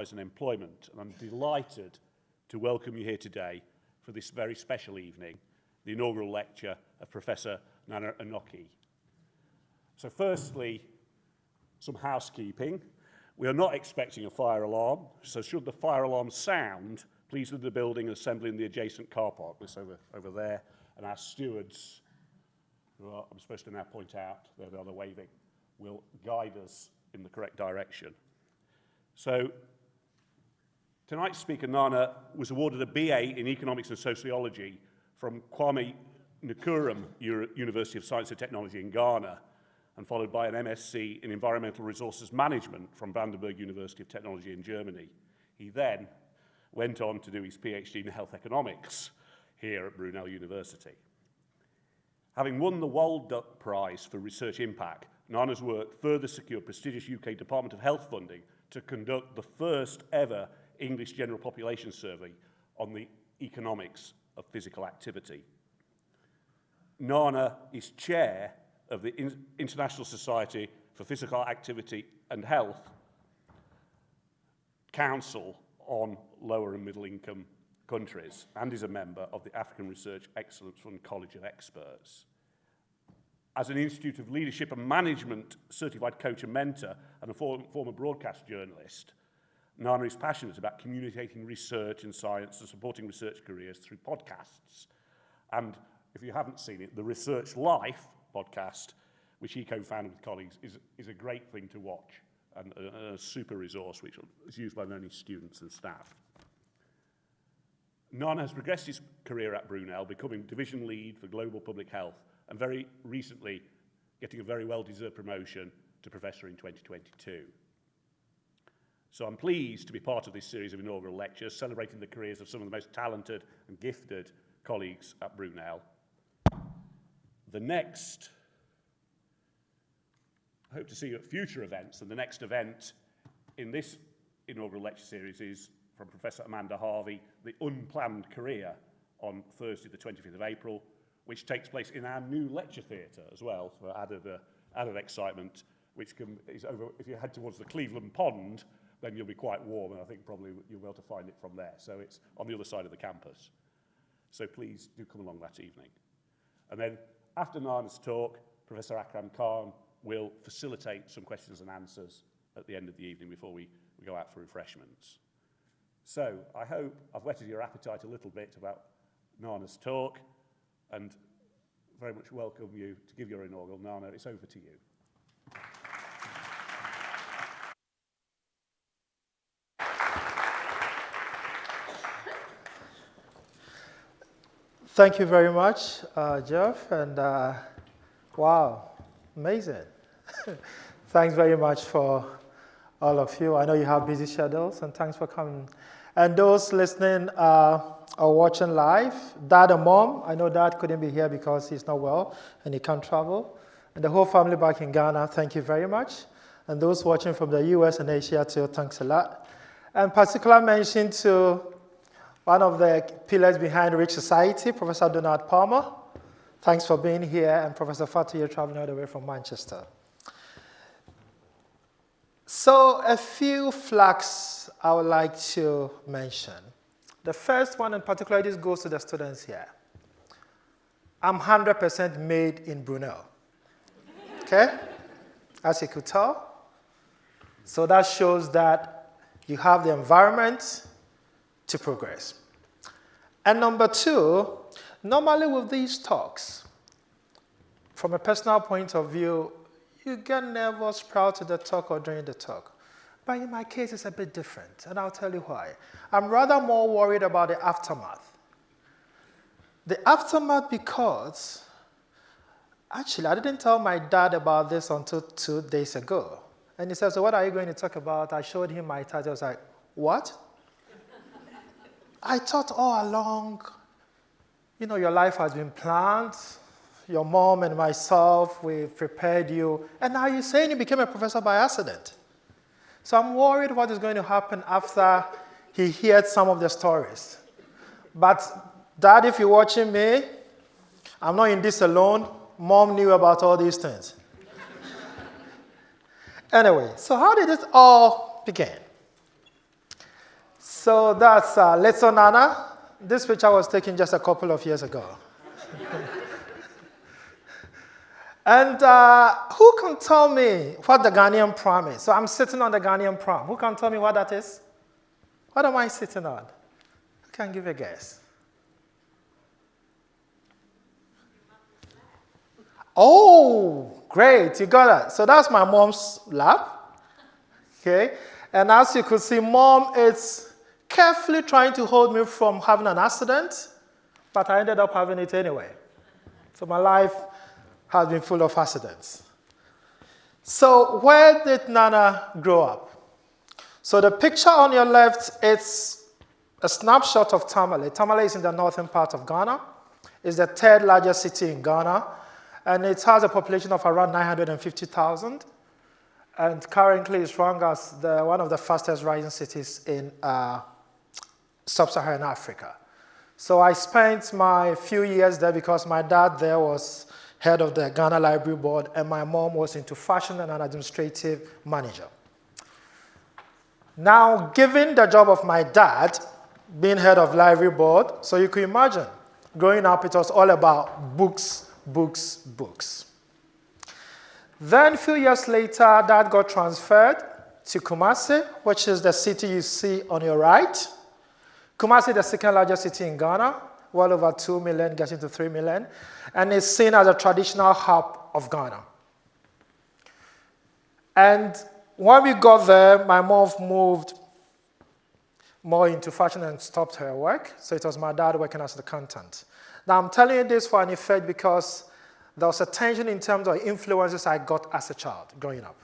and employment, and I'm delighted to welcome you here today for this very special evening, the inaugural lecture of Professor Anokye. So firstly, some housekeeping. We are not expecting a fire alarm, so should the fire alarm sound, please leave the building and assemble in the adjacent car park. This over there, and our stewards, who I'm supposed to now point out, they're waving, will guide us in the correct direction. So, tonight's speaker, Nana, was awarded a BA in Economics and Sociology from Kwame Nkrumah University of Science and Technology in Ghana, and followed by an MSc in Environmental Resources Management from Vandenberg University of Technology in Germany. He then went on to do his PhD in Health Economics here at Brunel University. Having won the Waldup Prize for Research Impact, Nana's work further secured prestigious UK Department of Health funding to conduct the first ever English general population survey on the economics of physical activity. Nana is chair of the International Society for Physical Activity and Health Council on Lower and Middle Income Countries, and is a member of the African Research Excellence Fund College of Experts. As an Institute of Leadership and Management certified coach and mentor and a former broadcast journalist, Nana is passionate about communicating research and science and supporting research careers through podcasts. And if you haven't seen it, the Research Life podcast, which he co-founded with colleagues, is a great thing to watch and a super resource which is used by many students and staff. Nana has progressed his career at Brunel, becoming division lead for global public health, and very recently getting a very well-deserved promotion to professor in 2022. So I'm pleased to be part of this series of inaugural lectures, celebrating the careers of some of the most talented and gifted colleagues at Brunel. The next, I hope to see you at future events, and the next event in this inaugural lecture series is from Professor Amanda Harvey, The Unplanned Career, on Thursday the 25th of April, which takes place in our new lecture theatre as well, for added excitement, which is over, if you head towards the Cleveland Pond, then you'll be quite warm, and I think probably you'll be able to find it from there. So it's on the other side of the campus. So please do come along that evening. And then after Nana's talk, Professor Akram Khan will facilitate some questions and answers at the end of the evening before we go out for refreshments. So I hope I've whetted your appetite a little bit about Nana's talk, and very much welcome you to give your inaugural. Nana, it's over to you. Thank you very much, Jeff, and wow, amazing. Thanks very much for all of you. I know you have busy schedules, and thanks for coming. And those listening or watching live, Dad and Mom, I know Dad couldn't be here because he's not well and he can't travel. And the whole family back in Ghana, thank you very much. And those watching from the US and Asia too, thanks a lot. And particular mention to one of the pillars behind Rich Society, Professor Donald Palmer. Thanks for being here, and Professor Fatu, you're traveling all the way from Manchester. So a few flags I would like to mention. The first one in particular, this goes to the students here. I'm 100% made in Brunel, okay? As you could tell. So that shows that you have the environment to progress. And number two, normally with these talks, from a personal point of view, you get nervous prior to the talk or during the talk. But in my case, it's a bit different, and I'll tell you why. I'm rather more worried about the aftermath. The aftermath because, actually, I didn't tell my dad about this until 2 days ago. And he said, so what are you going to talk about? I showed him my title. I was like, what? I thought all along, you know, your life has been planned. Your mom and myself, we've prepared you. And now you're saying you became a professor by accident. So I'm worried what is going to happen after he hears some of the stories. But Dad, if you're watching me, I'm not in this alone. Mom knew about all these things. Anyway, so how did this all begin? So that's little Nana. This picture was taken just a couple of years ago. And who can tell me what the Ghanaian pram is? So I'm sitting on the Ghanaian pram. Who can tell me what that is? What am I sitting on? Who can give a guess? Oh, great, you got it. So that's my mom's lap. Okay, and as you could see, Mom is carefully trying to hold me from having an accident, but I ended up having it anyway. So my life has been full of accidents. So where did Nana grow up? So the picture on your left, it's a snapshot of Tamale. Tamale is in the northern part of Ghana. It's the third largest city in Ghana, and it has a population of around 950,000. And currently it's ranked as one of the fastest rising cities in sub-Saharan Africa. So I spent my few years there because my dad there was head of the Ghana Library Board, and my mom was into fashion and an administrative manager. Now, given the job of my dad, being head of library board, so you can imagine, growing up it was all about books, books, books. Then a few years later, Dad got transferred to Kumasi, which is the city you see on your right. Kumasi is the second largest city in Ghana, well over 2 million, getting to 3 million, and is seen as a traditional hub of Ghana. And when we got there, my mom moved more into fashion and stopped her work, so it was my dad working as an accountant. Now, I'm telling you this for an effect because there was a tension in terms of influences I got as a child growing up.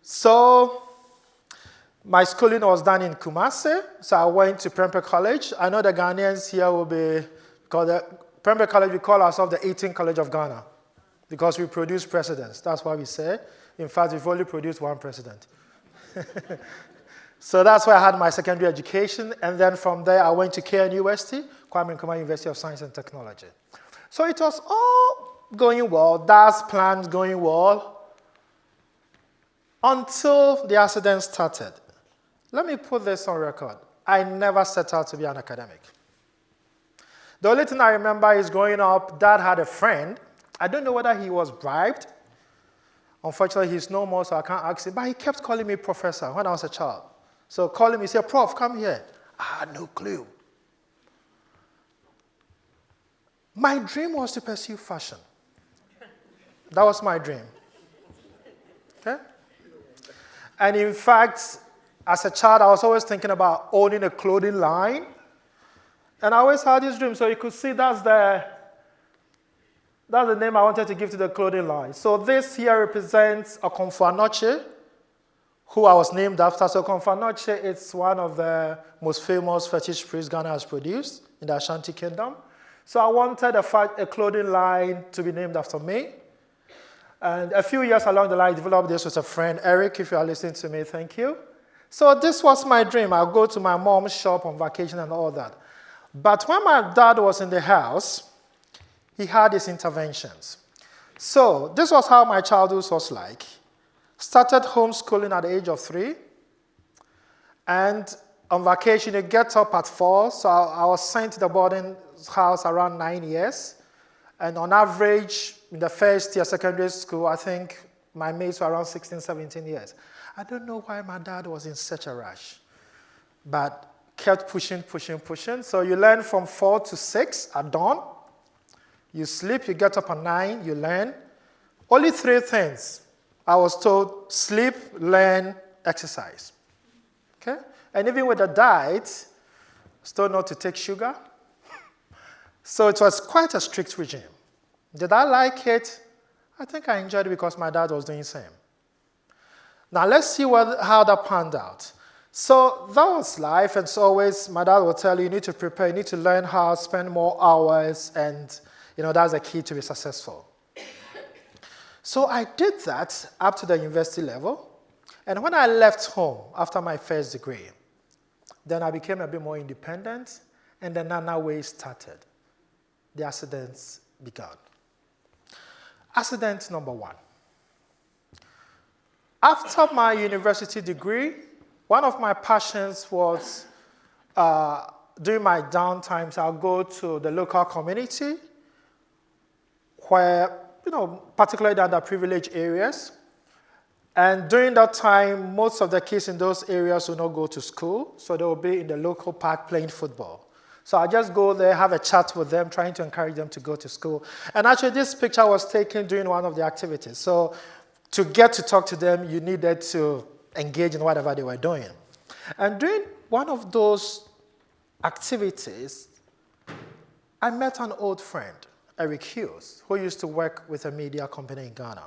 So my schooling was done in Kumasi, so I went to Prempeh College. I know the Ghanaians here will be, because Prempeh College, we call ourselves the 18th College of Ghana, because we produce presidents. That's why we say. In fact, we've only produced one president. So that's where I had my secondary education, and then from there I went to KN University, Kwame Nkrumah University of Science and Technology. So it was all going well, Dad's plans going well, until the accident started. Let me put this on record. I never set out to be an academic. The only thing I remember is growing up, Dad had a friend. I don't know whether he was bribed. Unfortunately, he's no more, so I can't ask him, but he kept calling me professor when I was a child. So calling me, he said, Prof, come here. I had no clue. My dream was to pursue fashion. That was my dream. Okay? And in fact, as a child, I was always thinking about owning a clothing line. And I always had this dream. So you could see that's the name I wanted to give to the clothing line. So this here represents a Anokye, who I was named after. So Anokye is one of the most famous fetish priests Ghana has produced in the Ashanti Kingdom. So I wanted a clothing line to be named after me. And a few years along the line, I developed this with a friend, Eric, if you are listening to me, thank you. So this was my dream. I'll go to my mom's shop on vacation and all that. But when my dad was in the house, he had his interventions. So this was how my childhood was like. Started homeschooling at the age of 3. And on vacation, you get up at 4. So I was sent to the boarding house around 9 years. And on average, in the first year secondary school, I think my mates were around 16, 17 years. I don't know why my dad was in such a rush, but kept pushing, pushing, pushing. So you learn from 4 to 6 at dawn. You sleep, you get up at 9, you learn. Only 3 things. I was told, sleep, learn, exercise. Okay? And even with the diet, still not to take sugar. So it was quite a strict regime. Did I like it? I think I enjoyed it because my dad was doing the same. Now let's see how that panned out. So that was life, and so always my dad would tell you, you need to prepare, you need to learn how to spend more hours, and that's the key to be successful. So I did that up to the university level, and when I left home after my first degree, then I became a bit more independent, and the Nana way started. The accidents began. Accident number 1. After my university degree, one of my passions was during my downtimes, I'll go to the local community where, particularly the underprivileged areas. And during that time, most of the kids in those areas will not go to school, so they will be in the local park playing football. So I just go there, have a chat with them, trying to encourage them to go to school. And actually, this picture was taken during one of the activities. So to get to talk to them, you needed to engage in whatever they were doing. And during one of those activities, I met an old friend, Eric Hughes, who used to work with a media company in Ghana.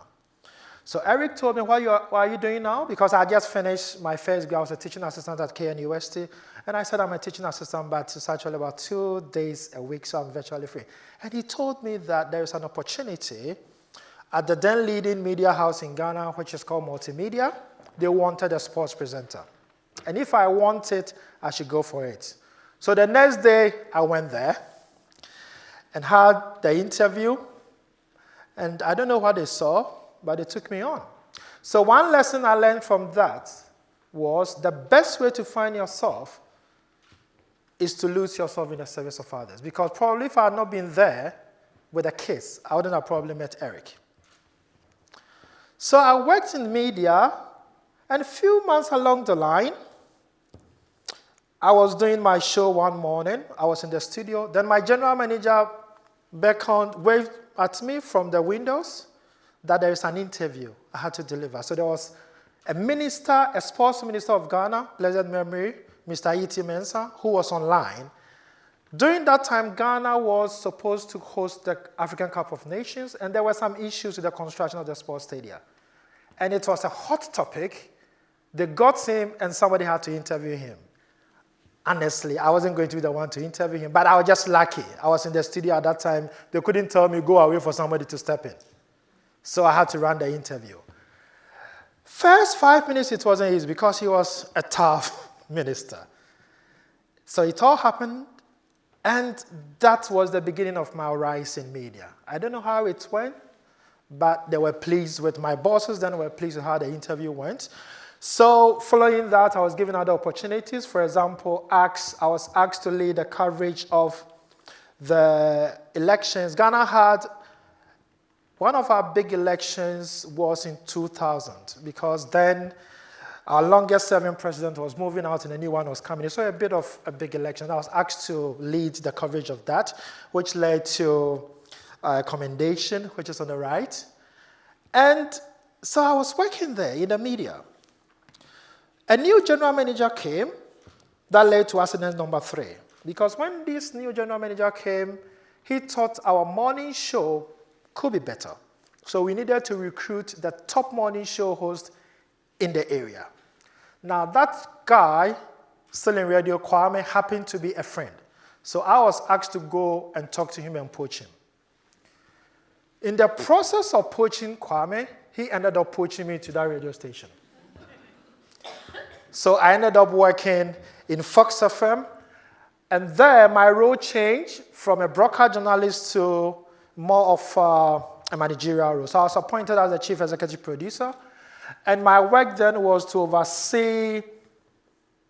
So Eric told me, what are you doing now? Because I just finished my first grade. I was a teaching assistant at KNUST. And I said, I'm a teaching assistant, but it's actually about 2 days a week, so I'm virtually free. And he told me that there is an opportunity at the then leading media house in Ghana, which is called Multimedia. They wanted a sports presenter. And if I want it, I should go for it. So the next day, I went there and had the interview. And I don't know what they saw, but they took me on. So one lesson I learned from that was the best way to find yourself is to lose yourself in the service of others. Because probably if I had not been there with the kids, I wouldn't have probably met Eric. So I worked in media, and a few months along the line, I was doing my show one morning. I was in the studio. Then my general manager waved at me from the windows that there is an interview I had to deliver. So there was a minister, a sports minister of Ghana, blessed memory, Mr. E.T. Mensah, who was online. During that time, Ghana was supposed to host the African Cup of Nations, and there were some issues with the construction of the sports stadium. And it was a hot topic. They got him, and somebody had to interview him. Honestly, I wasn't going to be the one to interview him, but I was just lucky. I was in the studio at that time. They couldn't tell me, go away for somebody to step in. So I had to run the interview. First 5 minutes, it wasn't easy because he was a tough minister. So it all happened, and that was the beginning of my rise in media. I don't know how it went, but they were pleased with my bosses, then were pleased with how the interview went. So following that, I was given other opportunities. For example, I was asked to lead the coverage of the elections. Ghana had one of our big elections was in 2000, because then our longest serving president was moving out and a new one was coming. So a bit of a big election. I was asked to lead the coverage of that, which led to a commendation, which is on the right. And so I was working there in the media. A new general manager came that led to accident number 3. Because when this new general manager came, he thought our morning show could be better. So we needed to recruit the top morning show host in the area. Now that guy, still in radio, Kwame, happened to be a friend. So I was asked to go and talk to him and poach him. In the process of poaching Kwame, he ended up poaching me to that radio station. So I ended up working in Fox FM, and there my role changed from a broadcast journalist to more of a managerial role. So I was appointed as the chief executive producer, and my work then was to oversee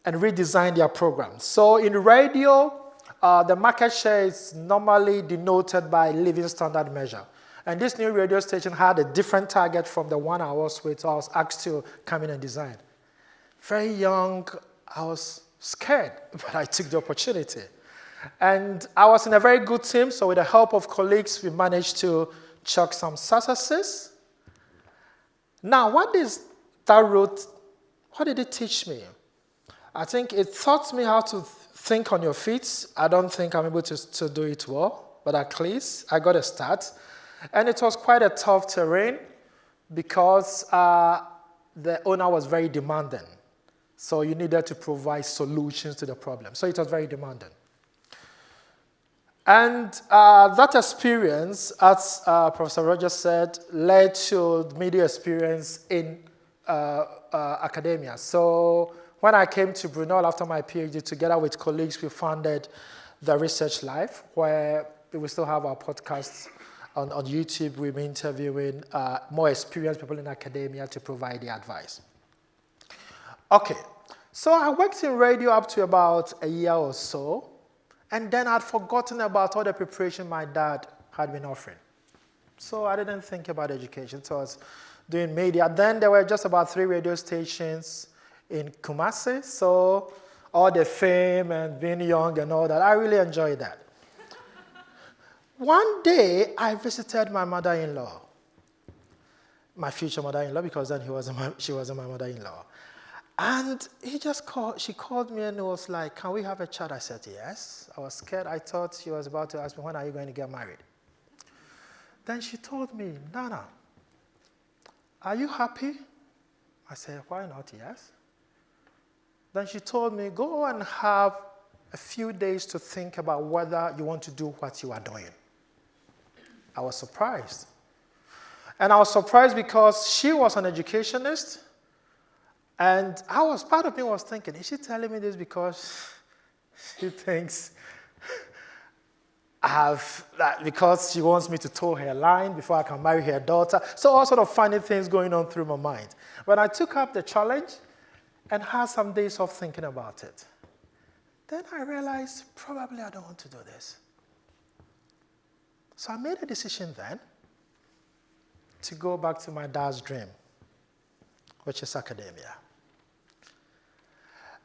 and redesign their programs. So in radio, the market share is normally denoted by living standard measure. And this new radio station had a different target from the one I was with, so I was asked to come in and design. Very young, I was scared, but I took the opportunity. And I was in a very good team, so with the help of colleagues, we managed to chuck some successes. Now, what is that route? What did it teach me? I think it taught me how to think on your feet. I don't think I'm able to do it well, but at least I got a start. And it was quite a tough terrain because the owner was very demanding. So you needed to provide solutions to the problem. So it was very demanding. And that experience, as Professor Rogers said, led to media experience in academia. So when I came to Brunel after my PhD, together with colleagues, we founded the Research Life, where we still have our podcasts on YouTube. We've been interviewing more experienced people in academia to provide the advice. Okay, So I worked in radio up to about a year or so, and then I'd forgotten about all the preparation my dad had been offering. So I didn't think about education, so I was doing media. Then there were just about 3 radio stations in Kumasi, so all the fame and being young and all that, I really enjoyed that. One day, I visited my mother-in-law, my future mother-in-law, because then she wasn't my mother-in-law. And she called me and was like, can we have a chat? I said, yes. I was scared. I thought she was about to ask me, when are you going to get married? Then she told me, Nana, are you happy? I said, why not? Yes. Then she told me, go and have a few days to think about whether you want to do what you are doing. I was surprised. And I was surprised because she was an educationist, and part of me was thinking, is she telling me this because she thinks because she wants me to toe her line before I can marry her daughter? So all sort of funny things going on through my mind. When I took up the challenge and had some days of thinking about it, then I realized probably I don't want to do this. So I made a decision then to go back to my dad's dream, which is academia.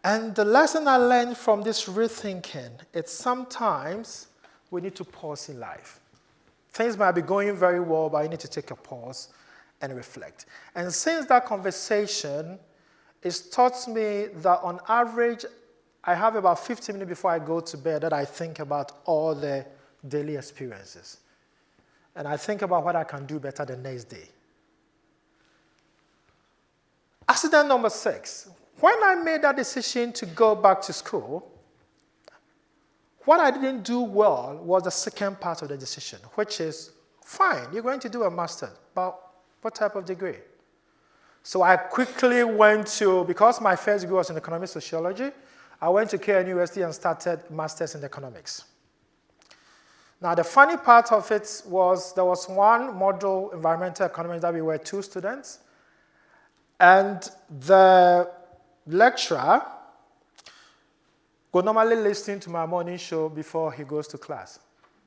And the lesson I learned from this rethinking is sometimes we need to pause in life. Things might be going very well, but you need to take a pause and reflect. And since that conversation, it's taught me that on average, I have about 15 minutes before I go to bed that I think about all the daily experiences. And I think about what I can do better the next day. Accident number 6. When I made that decision to go back to school, what I didn't do well was the second part of the decision, which is, fine, you're going to do a master's, but what type of degree? So I quickly went to, because my first degree was in economic sociology, I went to KN University and started master's in economics. Now, the funny part of it was there was one module, environmental economics, that we were 2 students, and the lecturer would normally listen to my morning show before he goes to class.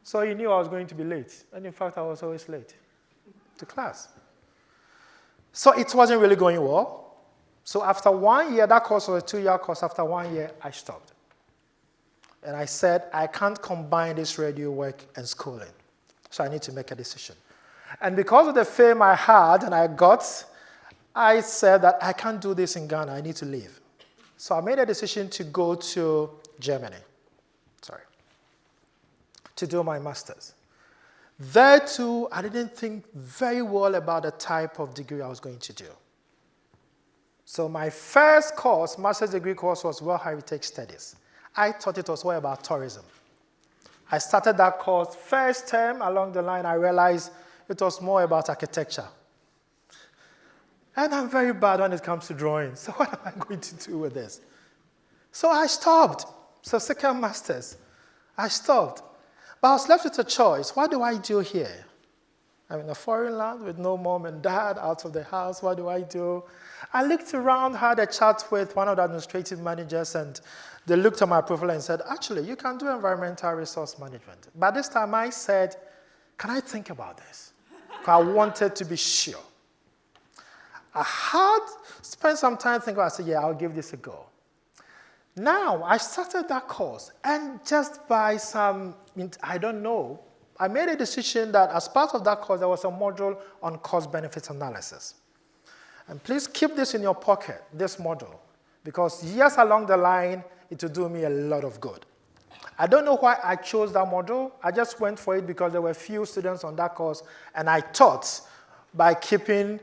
So he knew I was going to be late. And in fact, I was always late to class. So it wasn't really going well. So after 1 year, that course was a 2-year course. After 1 year, I stopped. And I said, I can't combine this radio work and schooling. So I need to make a decision. And because of the fame I had and I got, I said that I can't do this in Ghana. I need to leave. So I made a decision to go to Germany, to do my master's. There too, I didn't think very well about the type of degree I was going to do. So my first course, master's degree course, was World Heritage Studies. I thought it was all about tourism. I started that course first term. Along the line, I realized it was more about architecture. And I'm very bad when it comes to drawing. So what am I going to do with this? So I stopped. So second master's, I stopped. But I was left with a choice. What do I do here? I'm in a foreign land with no mom and dad, out of the house. What do I do? I looked around, had a chat with one of the administrative managers, and they looked at my profile and said, actually, you can do environmental resource management. By this time, I said, can I think about this? Because I wanted to be sure. I had spent some time thinking about it. I said, yeah, I'll give this a go. Now, I started that course, and just by some, I don't know, I made a decision that as part of that course, there was a module on cost-benefit analysis. And please keep this in your pocket, this module, because years along the line, it will do me a lot of good. I don't know why I chose that module. I just went for it because there were few students on that course, and I thought by keeping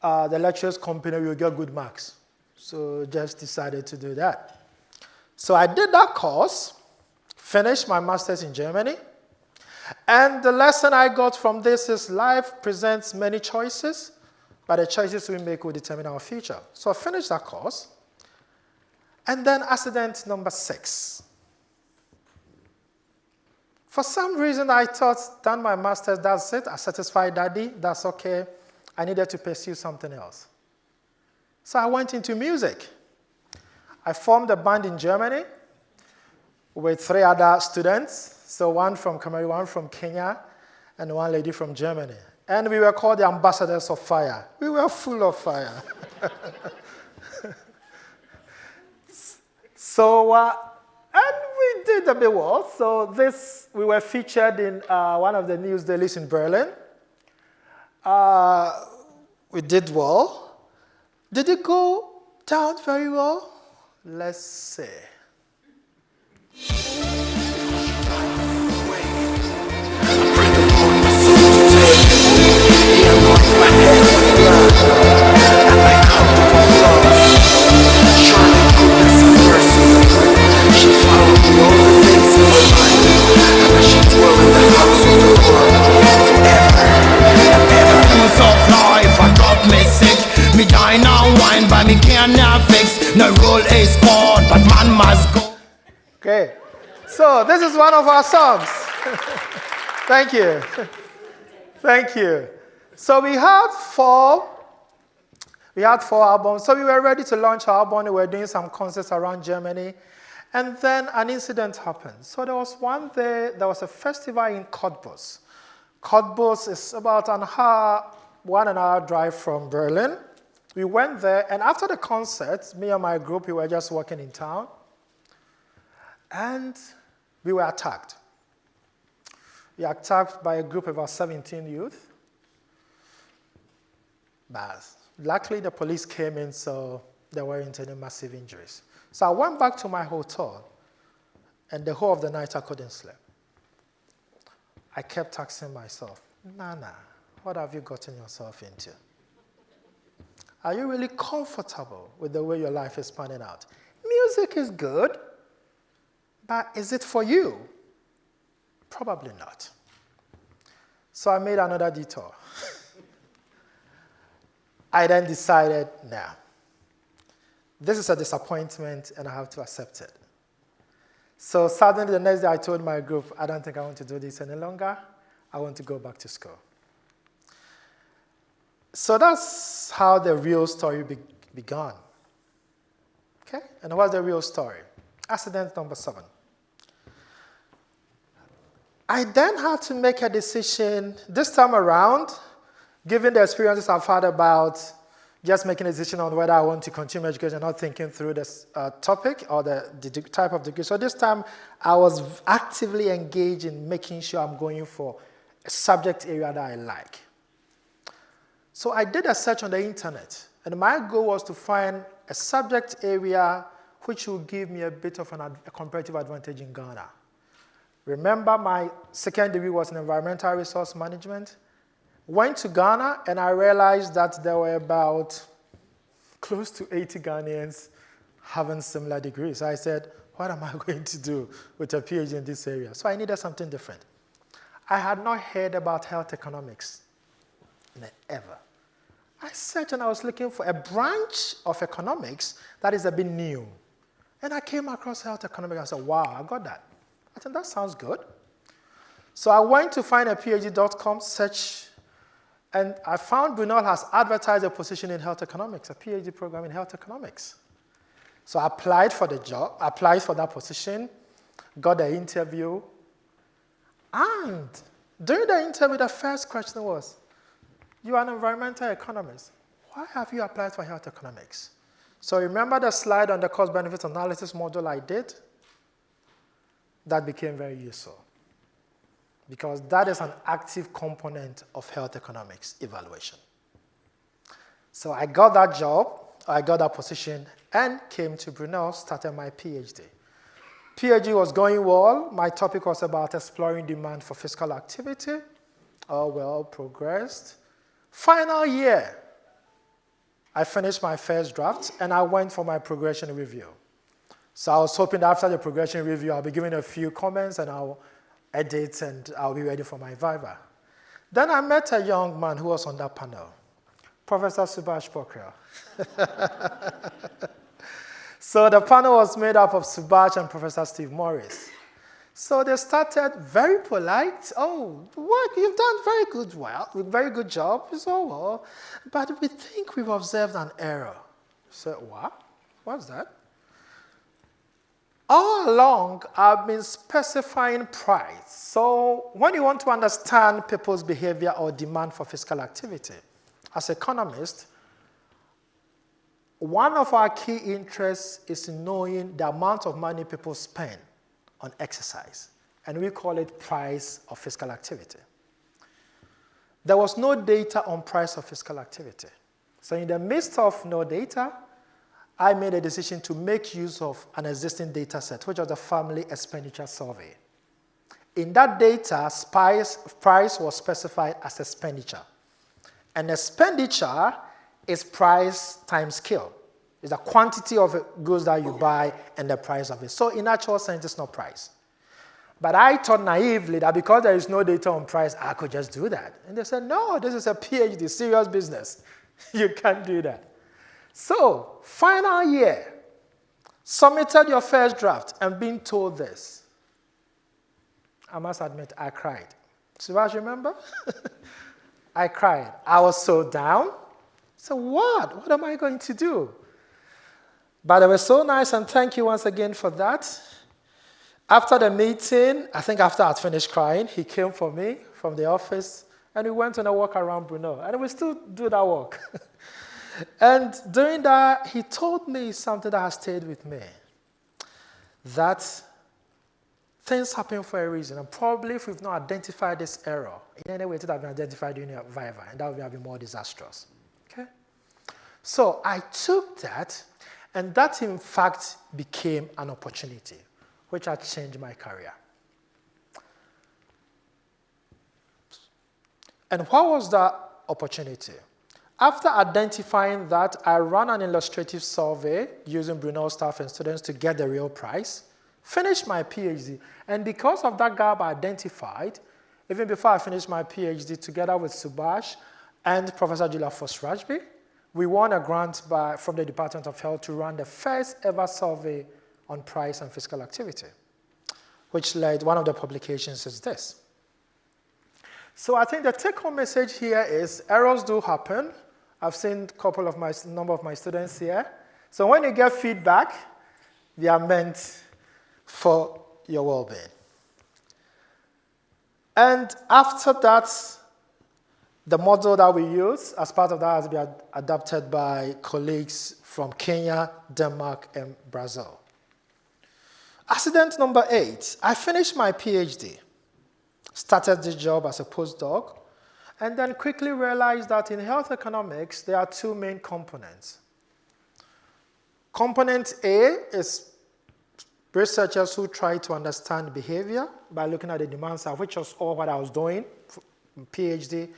the lecturers company, we would get good marks. So just decided to do that. So I did that course, finished my master's in Germany, and the lesson I got from this is life presents many choices, but the choices we make will determine our future. So I finished that course, and then accident number 6. For some reason, I thought, done my master's, that's it. I satisfied daddy, that's okay. I needed to pursue something else. So I went into music. I formed a band in Germany with 3 other students. So one from Cameroon, one from Kenya, and one lady from Germany. And we were called the Ambassadors of Fire. We were full of fire. So, and we did a bit well. So we were featured in one of the news dailies in Berlin. We did well. Did it go down very well? Let's see. Me die now, wine, but me can't fix. No rule is called, but man must go. Okay, so this is one of our songs. Thank you. Thank you. So we had four albums. So we were ready to launch our album. We were doing some concerts around Germany. And then an incident happened. So there was one day, there was a festival in Cottbus. Cottbus is about 1.5-hour drive from Berlin. We went there, and after the concert, me and my group, we were just walking in town, and we were attacked. We were attacked by a group of about 17 youth. But luckily, the police came in, so there weren't any massive injuries. So I went back to my hotel, and the whole of the night I couldn't sleep. I kept asking myself, Nana, what have you gotten yourself into? Are you really comfortable with the way your life is panning out? Music is good, but is it for you? Probably not. So I made another detour. I then decided, nah, this is a disappointment and I have to accept it. So suddenly the next day I told my group, I don't think I want to do this any longer. I want to go back to school. So that's how the real story began. Okay? And what's the real story? Accident number 7. I then had to make a decision this time around, given the experiences I've had about just making a decision on whether I want to continue education, not thinking through this topic or the type of degree. So this time, I was actively engaged in making sure I'm going for a subject area that I like. So I did a search on the internet, and my goal was to find a subject area which will give me a bit of a comparative advantage in Ghana. Remember, my second degree was in environmental resource management. Went to Ghana, and I realized that there were about close to 80 Ghanaians having similar degrees. I said, what am I going to do with a PhD in this area? So I needed something different. I had not heard about health economics ever. I searched and I was looking for a branch of economics that is a bit new. And I came across health economics. I said, wow, I got that. I said, that sounds good. So I went to find a phd.com search, and I found Brunel has advertised a position in health economics, a PhD program in health economics. So I applied for the job, applied for that position, got the interview, and during the interview, the first question was, you are an environmental economist. Why have you applied for health economics? So remember the slide on the cost-benefit analysis module I did? That became very useful because that is an active component of health economics evaluation. So I got that job, I got that position, and came to Brunel, started my PhD. PhD was going well. My topic was about exploring demand for physical activity. All well progressed. Final year, I finished my first draft, and I went for my progression review. So I was hoping that after the progression review, I'll be giving a few comments, and I'll edit, and I'll be ready for my viva. Then I met a young man who was on that panel, Professor Subhash Pokhrel. So the panel was made up of Subhash and Professor Steve Morris. So they started very polite. Oh, what, you've done very good job. It's all well. But we think we've observed an error. So what? What's that? all along, I've been specifying price. So when you want to understand people's behavior or demand for physical activity, as economists, one of our key interests is knowing the amount of money people spend on exercise, and we call it price of physical activity. There was no data on price of physical activity. So in the midst of no data, I made a decision to make use of an existing data set, which was the Family Expenditure Survey. In that data, price was specified as expenditure. And expenditure is price times scale. It's the quantity of goods that you buy and the price of it. So in actual sense, it's not price. But I thought naively that because there is no data on price, I could just do that. And they said, no, this is a PhD, serious business. You can't do that. So, final year, submitted your first draft and being told this. I must admit, I cried. Subhash, remember? I cried. I was so down. So what? What am I going to do? But they were so nice, and thank you once again for that. After the meeting, I think after I'd finished crying, he came for me from the office, and we went on a walk around Brunel. And we still do that walk. And during that, he told me something that has stayed with me. That things happen for a reason. And probably if we've not identified this error, in any way it would have been identified during a Viva, and that would have been more disastrous. Okay? So I took that, and that in fact became an opportunity, which had changed my career. And what was that opportunity? After identifying that, I ran an illustrative survey using Brunel staff and students to get the real price, finished my PhD, and because of that gap I identified, even before I finished my PhD, together with Subhash and Professor Julia Foss-Rajby, we won a grant from the Department of Health to run the first ever survey on price and physical activity, which led, one of the publications is this. So I think the take-home message here is errors do happen. I've seen a number of my students here. So when you get feedback, they are meant for your well-being. And after that, the model that we use as part of that has been adopted by colleagues from Kenya, Denmark, and Brazil. Accident number 8, I finished my PhD, started this job as a postdoc, and then quickly realized that in health economics, there are two main components. Component A is researchers who try to understand behavior by looking at the demand side, which was all what I was doing, PhD.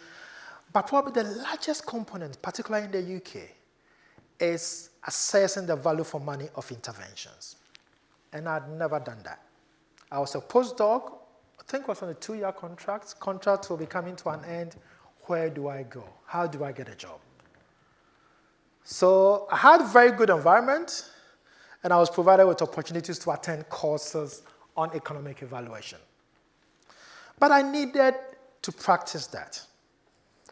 But probably the largest component, particularly in the UK, is assessing the value for money of interventions. And I'd never done that. I was a postdoc, I think it was on a 2-year contract. Contract will be coming to an end. Where do I go? How do I get a job? So I had a very good environment, and I was provided with opportunities to attend courses on economic evaluation. But I needed to practice that.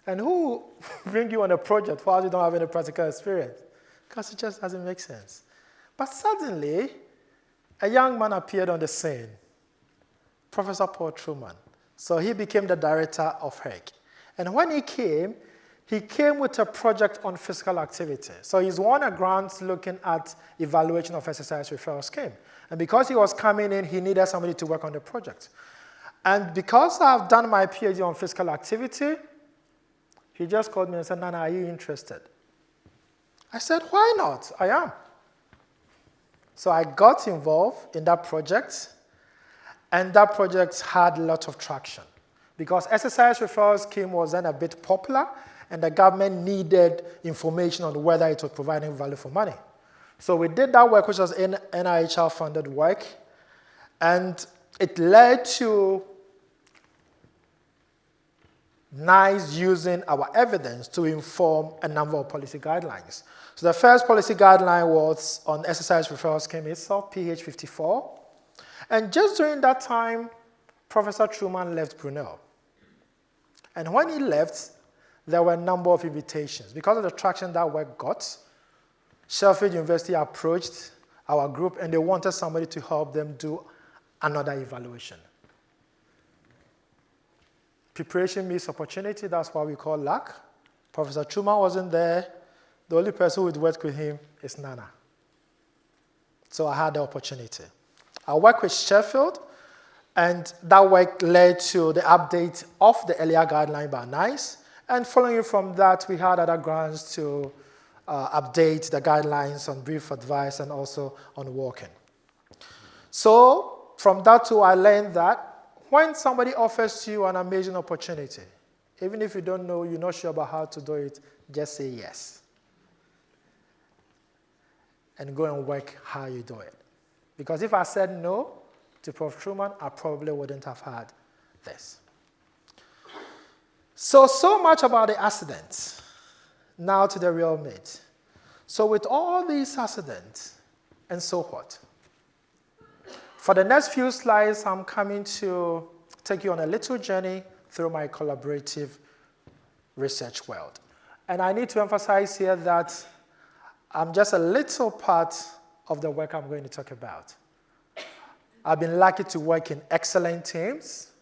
And who bring you on a project while you don't have any practical experience? Because it just doesn't make sense. But suddenly, a young man appeared on the scene, Professor Paul Truman. So he became the director of HEC. And when he came with a project on physical activity. So he's won a grant looking at evaluation of exercise referral scheme. And because he was coming in, he needed somebody to work on the project. And because I've done my PhD on physical activity, he just called me and said, Nana, are you interested? I said, why not? I am. So I got involved in that project, and that project had a lot of traction because exercise referral scheme was then a bit popular, and the government needed information on whether it was providing value for money. So we did that work, which was NIHR-funded work, and it led to NICE using our evidence to inform a number of policy guidelines. So the first policy guideline was on exercise referral scheme itself, PH 54. And just during that time, Professor Truman left Brunel. And when he left, there were a number of invitations. Because of the traction that work got, Sheffield University approached our group, and they wanted somebody to help them do another evaluation. Preparation meets opportunity. That's what we call luck. Professor Chuma wasn't there. The only person who would work with him is Nana. So I had the opportunity. I worked with Sheffield, and that work led to the update of the earlier guideline by NICE. And following from that, we had other grants to update the guidelines on brief advice and also on walking. So from that too, I learned that when somebody offers you an amazing opportunity, even if you don't know, you're not sure about how to do it, just say yes. And go and work how you do it. Because if I said no to Prof. Truman, I probably wouldn't have had this. So much about the accidents. Now to the real meat. So with all these accidents, and so what? For the next few slides, I'm coming to take you on a little journey through my collaborative research world. And I need to emphasize here that I'm just a little part of the work I'm going to talk about. I've been lucky to work in excellent teams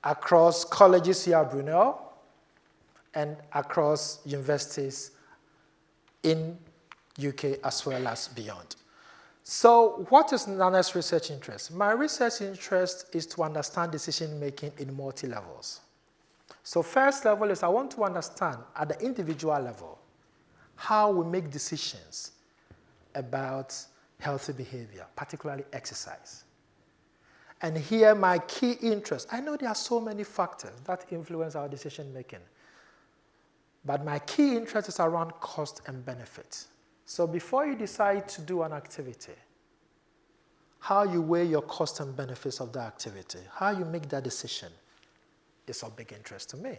across colleges here at Brunel and across universities in UK as well as beyond. So what is Nana's research interest? My research interest is to understand decision-making in multi-levels. So first level is I want to understand at the individual level how we make decisions about healthy behavior, particularly exercise. And here my key interest, I know there are so many factors that influence our decision-making, but my key interest is around cost and benefit. So before you decide to do an activity, how you weigh your cost and benefits of that activity, how you make that decision is of big interest to me.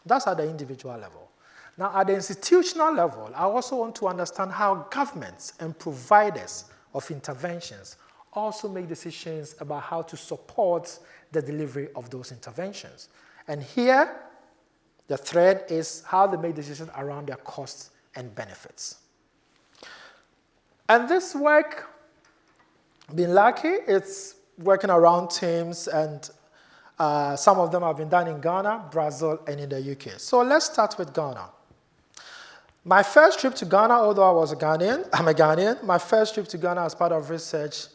That's at the individual level. Now, at the institutional level, I also want to understand how governments and providers of interventions also make decisions about how to support the delivery of those interventions. And here, the thread is how they make decisions around their costs and benefits. And this work, been lucky, it's working around teams, and some of them have been done in Ghana, Brazil, and in the UK. So let's start with Ghana. My first trip to Ghana, although I'm a Ghanaian, my first trip to Ghana as part of research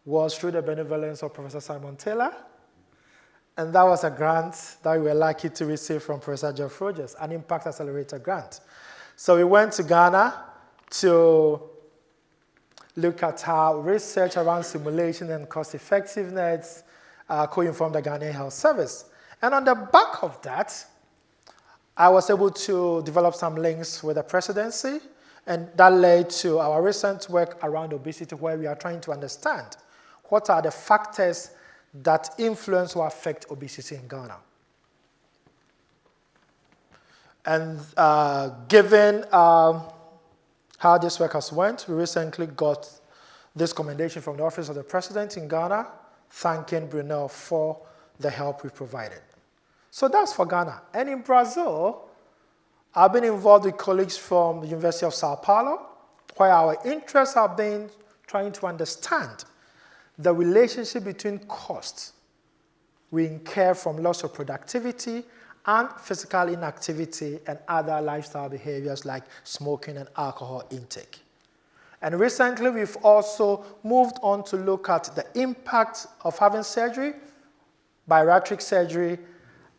was through the benevolence of Professor Simon Taylor. And that was a grant that we were lucky to receive from Professor Jeff Rogers, an Impact Accelerator grant. So we went to Ghana to look at how research around simulation and cost effectiveness co-informed the Ghanaian Health Service. And on the back of that, I was able to develop some links with the presidency, and that led to our recent work around obesity, where we are trying to understand what are the factors that influence or affect obesity in Ghana. And given how this work has went, we recently got this commendation from the Office of the President in Ghana, thanking Brunel for the help we provided. So that's for Ghana. And in Brazil, I've been involved with colleagues from the University of Sao Paulo, where our interests have been trying to understand the relationship between costs we incur from loss of productivity and physical inactivity and other lifestyle behaviors like smoking and alcohol intake. And recently, we've also moved on to look at the impact of having surgery, bariatric surgery,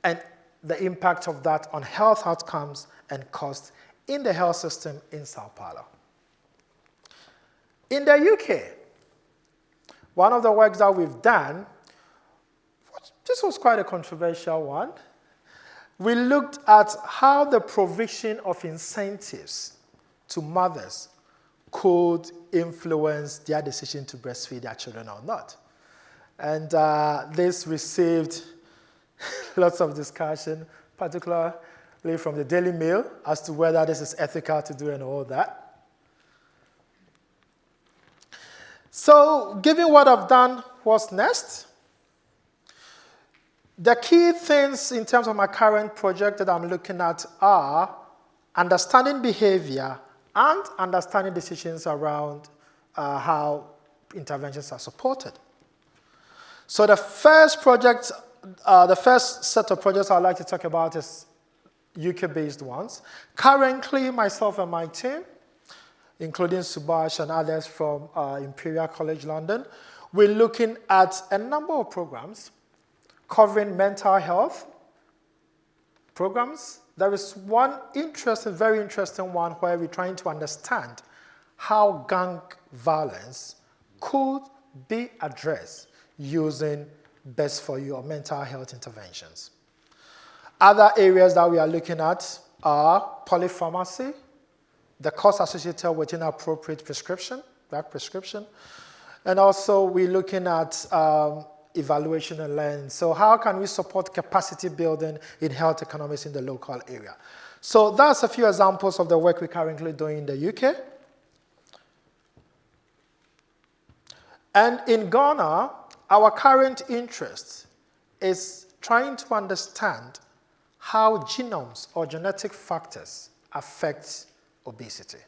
and the impact of that on health outcomes and costs in the health system in Sao Paulo. In the UK, one of the works that we've done, this was quite a controversial one. We looked at how the provision of incentives to mothers could influence their decision to breastfeed their children or not. And this received lots of discussion, particularly from the Daily Mail, as to whether this is ethical to do and all that. So, given what I've done, what's next? The key things in terms of my current project that I'm looking at are understanding behavior and understanding decisions around how interventions are supported. So the first project, the first set of projects I'd like to talk about is UK-based ones. Currently, myself and my team, including Subhash and others from Imperial College London, we're looking at a number of programs covering mental health programs. There is one interesting, very interesting one where we're trying to understand how gang violence could be addressed using Best for You or mental health interventions. Other areas that we are looking at are polypharmacy, the costs associated with inappropriate prescription, drug prescription, and also we're looking at evaluation and learning. So how can we support capacity building in health economics in the local area? So that's a few examples of the work we're currently doing in the UK. And in Ghana, our current interest is trying to understand how genomes or genetic factors affect obesity.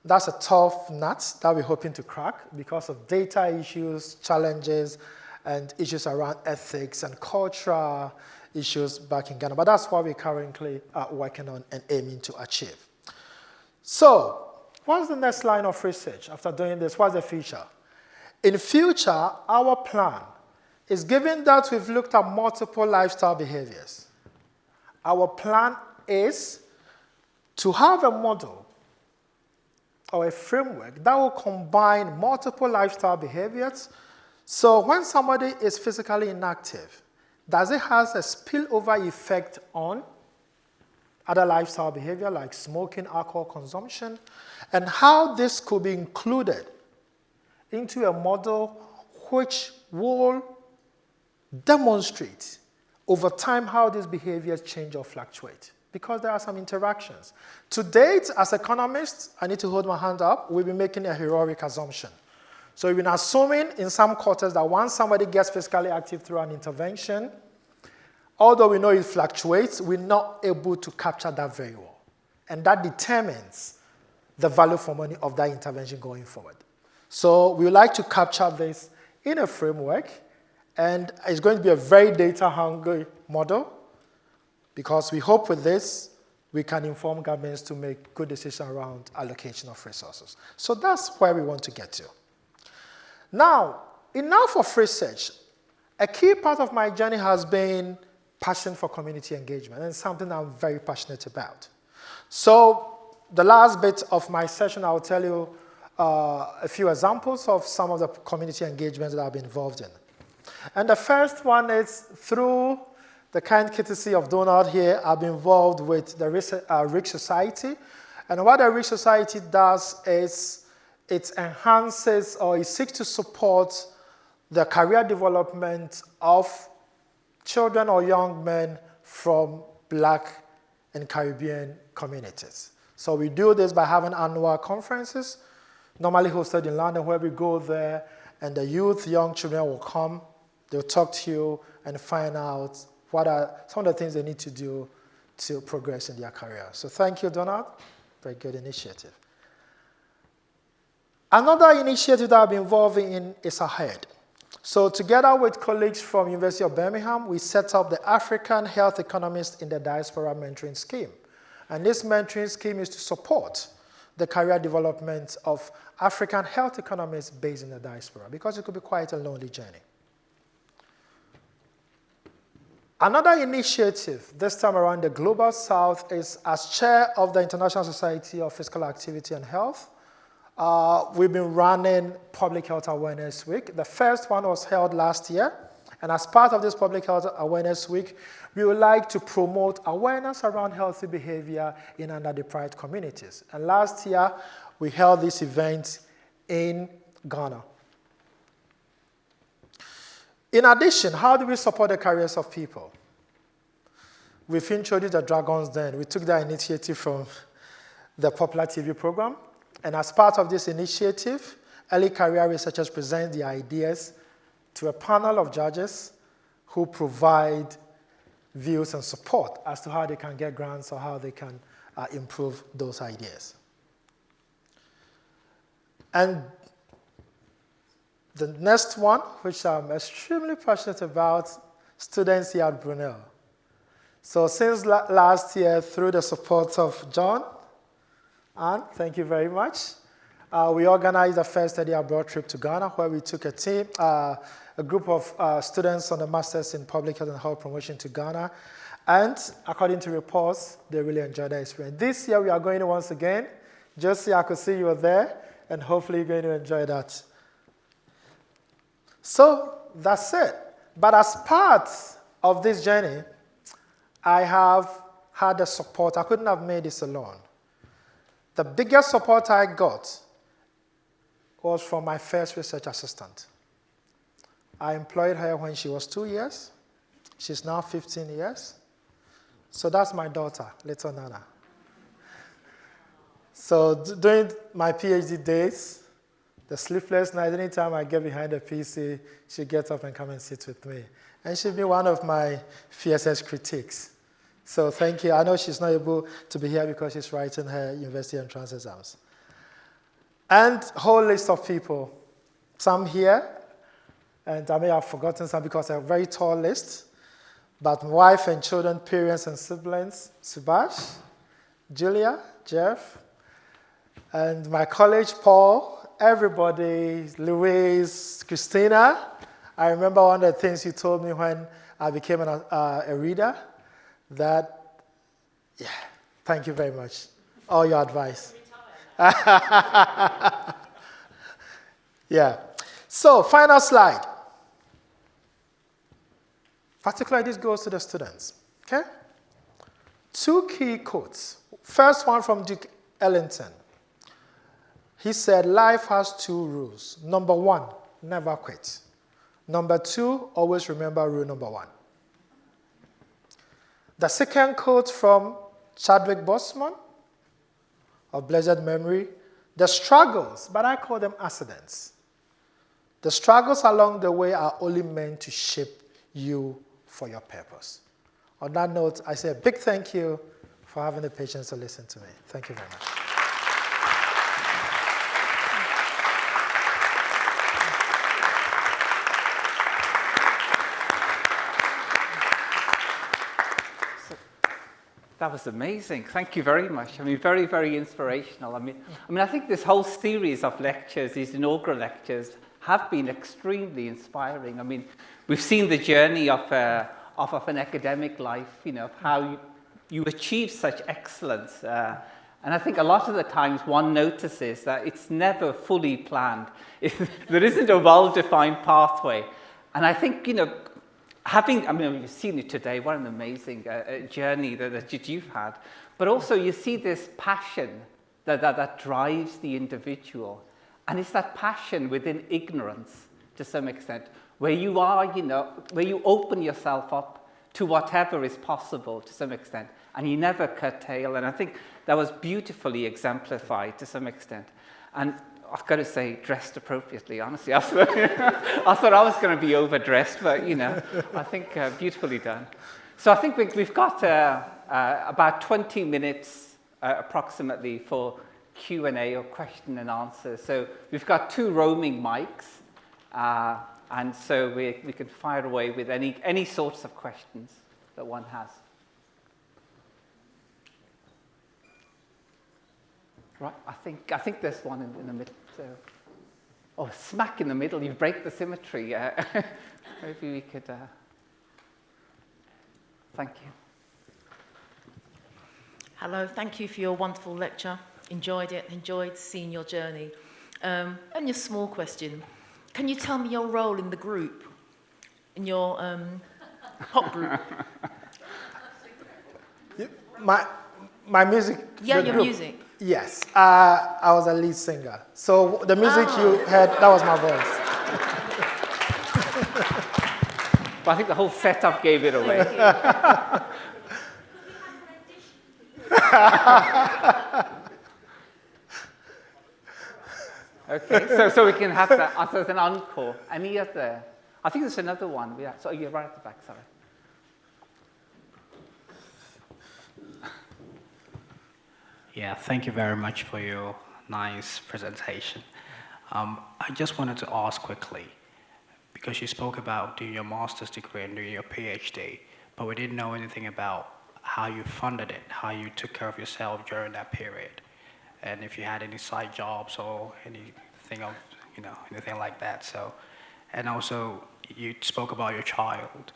That's a tough nut that we're hoping to crack because of data issues, challenges, and issues around ethics and cultural issues back in Ghana. But that's what we're currently working on and aiming to achieve. So, what's the next line of research after doing this? What's the future? In future, our plan is, given that we've looked at multiple lifestyle behaviors, our plan is to have a model or a framework that will combine multiple lifestyle behaviors. So when somebody is physically inactive, does it have a spillover effect on other lifestyle behavior like smoking, alcohol consumption, and how this could be included into a model which will demonstrate over time how these behaviors change or fluctuate, because there are some interactions. To date, as economists, I need to hold my hand up, we've been making a heroic assumption. So we've been assuming in some quarters that once somebody gets physically active through an intervention, although we know it fluctuates, we're not able to capture that very well. And that determines the value for money of that intervention going forward. So we would like to capture this in a framework, and it's going to be a very data-hungry model, because we hope with this, we can inform governments to make good decisions around allocation of resources. So that's where we want to get to. Now, enough of research. A key part of my journey has been passion for community engagement, and something I'm very passionate about. So the last bit of my session, I'll tell you a few examples of some of the community engagements that I've been involved in. And the first one is through the kind courtesy of Donald here. I've been involved with the Rich Society. And what the Rich Society does is it enhances or it seeks to support the career development of children or young men from Black and Caribbean communities. So we do this by having annual conferences, normally hosted in London, where we go there and the youth, young children will come, they'll talk to you and find out what are some of the things they need to do to progress in their career. So thank you, Donald. Very good initiative. Another initiative that I've been involved in is AHEAD. So together with colleagues from University of Birmingham, we set up the African Health Economists in the Diaspora Mentoring Scheme. And this mentoring scheme is to support the career development of African health economists based in the diaspora, because it could be quite a lonely journey. Another initiative, this time around the Global South, is as chair of the International Society of Physical Activity and Health. We've been running Public Health Awareness Week. The first one was held last year. And as part of this Public Health Awareness Week, we would like to promote awareness around healthy behavior in underdeprived communities. And last year, we held this event in Ghana. In addition, how do we support the careers of people? We've introduced the Dragon's Den. We took that initiative from the popular TV program. And as part of this initiative, early career researchers present the ideas to a panel of judges who provide views and support as to how they can get grants or how they can improve those ideas. And the next one, which I'm extremely passionate about, students here at Brunel. So since last year, through the support of John, Anne, thank you very much, we organized the first study abroad trip to Ghana, where we took a group of students on a master's in public health and health promotion to Ghana. And according to reports, they really enjoyed the experience. This year, we are going once again. Josie, I could see you were there, and hopefully you're going to enjoy that. So that's it. But as part of this journey, I have had the support. I couldn't have made this alone. The biggest support I got was from my first research assistant. I employed her when she was 2 years. She's now 15 years. So that's my daughter, little Nana. So during my PhD days, the sleepless nights, anytime I get behind the PC, she gets up and come and sit with me. And she'll be one of my fiercest critiques. So thank you. I know she's not able to be here because she's writing her university entrance exams. And a whole list of people, some here, and I may have forgotten some because they're a very tall list, but wife and children, parents and siblings, Subhash, Julia, Jeff, and my college, Paul, everybody, Louise, Christina. I remember one of the things you told me when I became a reader, that, yeah, thank you very much. All your advice. Yeah. So, final slide. Particularly, this goes to the students. Okay? 2 key quotes. First one from Duke Ellington. He said, life has 2 rules. Number 1, never quit. Number 2, always remember rule number 1. The second quote from Chadwick Boseman, of blessed memory, the struggles, but I call them accidents. The struggles along the way are only meant to shape you for your purpose. On that note, I say a big thank you for having the patience to listen to me. Thank you very much. That was amazing. Thank you very much. I mean, very, very inspirational. I mean, I think this whole series of lectures, these inaugural lectures, have been extremely inspiring. I mean, we've seen the journey of an academic life, you know, of how you achieve such excellence. And I think a lot of the times one notices that it's never fully planned. There isn't a well-defined pathway. And I think, you know, you've seen it today, what an amazing journey that you've had. But also you see this passion that drives the individual. And it's that passion within ignorance, to some extent, where you are, you know, where you open yourself up to whatever is possible, to some extent, and you never curtail. And I think that was beautifully exemplified, to some extent. And I've got to say, dressed appropriately, honestly. I thought I was going to be overdressed, but, you know, I think beautifully done. So I think we've got about 20 minutes approximately for Q&A or question and answer. So we've got 2 roaming mics, and so we can fire away with any sorts of questions that one has. Right, I think there's one in the middle. So, oh, smack in the middle! You break the symmetry. Maybe we could. Thank you. Hello, thank you for your wonderful lecture. Enjoyed it. Enjoyed seeing your journey. And your small question: can you tell me your role in the group, in your pop group? My music. Yeah, your music. Yes, I was a lead singer. So the music you heard, that was my voice. But I think the whole setup gave it away. Okay, so we can have that as an encore. Any other? I think there's another one. Yeah, so you're right at the back, sorry. Yeah, thank you very much for your nice presentation. I just wanted to ask quickly, because you spoke about doing your master's degree and doing your PhD, but we didn't know anything about how you funded it, how you took care of yourself during that period, and if you had any side jobs or anything of, anything like that. So, and also you spoke about your child,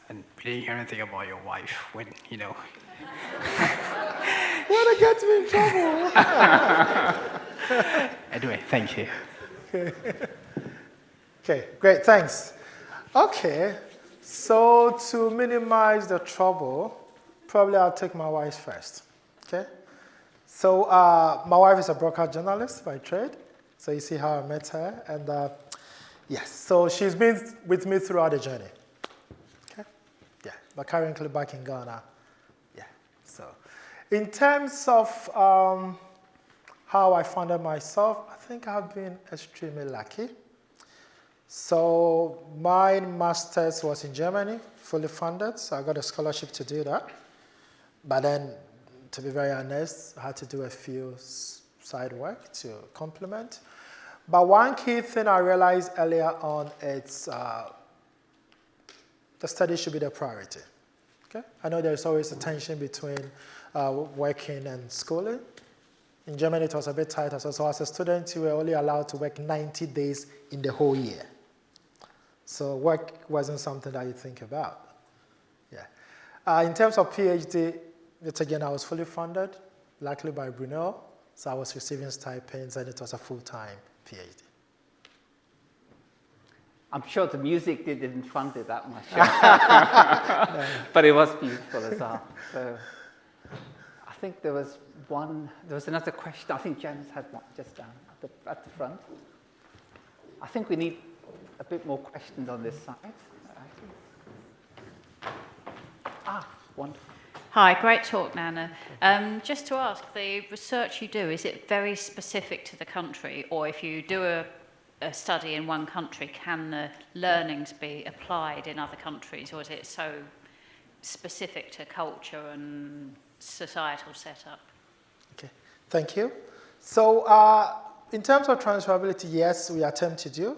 and we didn't hear anything about your wife when, Wanna get me in trouble? Anyway, thank you. Okay, great, thanks. Okay, so to minimize the trouble, probably I'll take my wife first, okay? So my wife is a broker journalist by trade, so you see how I met her, and yes, so she's been with me throughout the journey, okay? Yeah, but currently back in Ghana, yeah, so. In terms of how I funded myself, I think I've been extremely lucky. So my master's was in Germany, fully funded, so I got a scholarship to do that. But then, to be very honest, I had to do a few side work to complement. But one key thing I realized earlier on is the study should be the priority. Okay? I know there's always a tension between working and schooling. In Germany, it was a bit tighter. So as a student, you were only allowed to work 90 days in the whole year. So work wasn't something that you think about. Yeah. In terms of PhD, yet again, I was fully funded, luckily by Brunel. So I was receiving stipends, and it was a full-time PhD. I'm sure the music didn't fund it that much. But it was beautiful as well. So I think there was another question. I think Janice had one just down at the front. I think we need a bit more questions on this side. Wonderful. Hi, great talk, Nana. Just to ask, the research you do, is it very specific to the country, or if you do a study in one country, can the learnings be applied in other countries, or is it so specific to culture and societal setup? Okay, thank you. So in terms of transferability, yes, we attempt to do.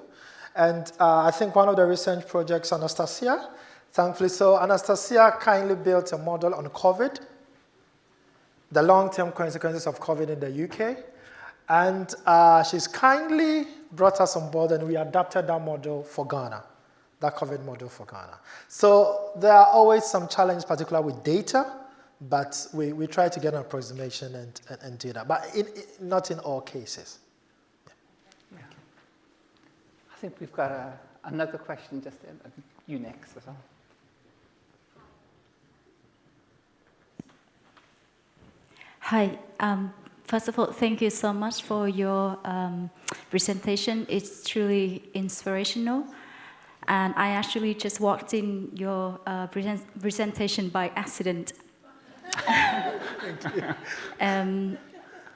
And I think one of the recent projects, Anastasia, thankfully, so Anastasia kindly built a model on COVID, the long-term consequences of COVID in the UK. And she's kindly brought us on board, and we adapted that model for Ghana, that COVID model for Ghana. So there are always some challenges, particularly with data, but we try to get an approximation and do that, but not in all cases. Yeah. I think we've got another question just there. You next as well. Hi. First of all, thank you so much for your presentation. It's truly inspirational. And I actually just walked in your presentation by accident.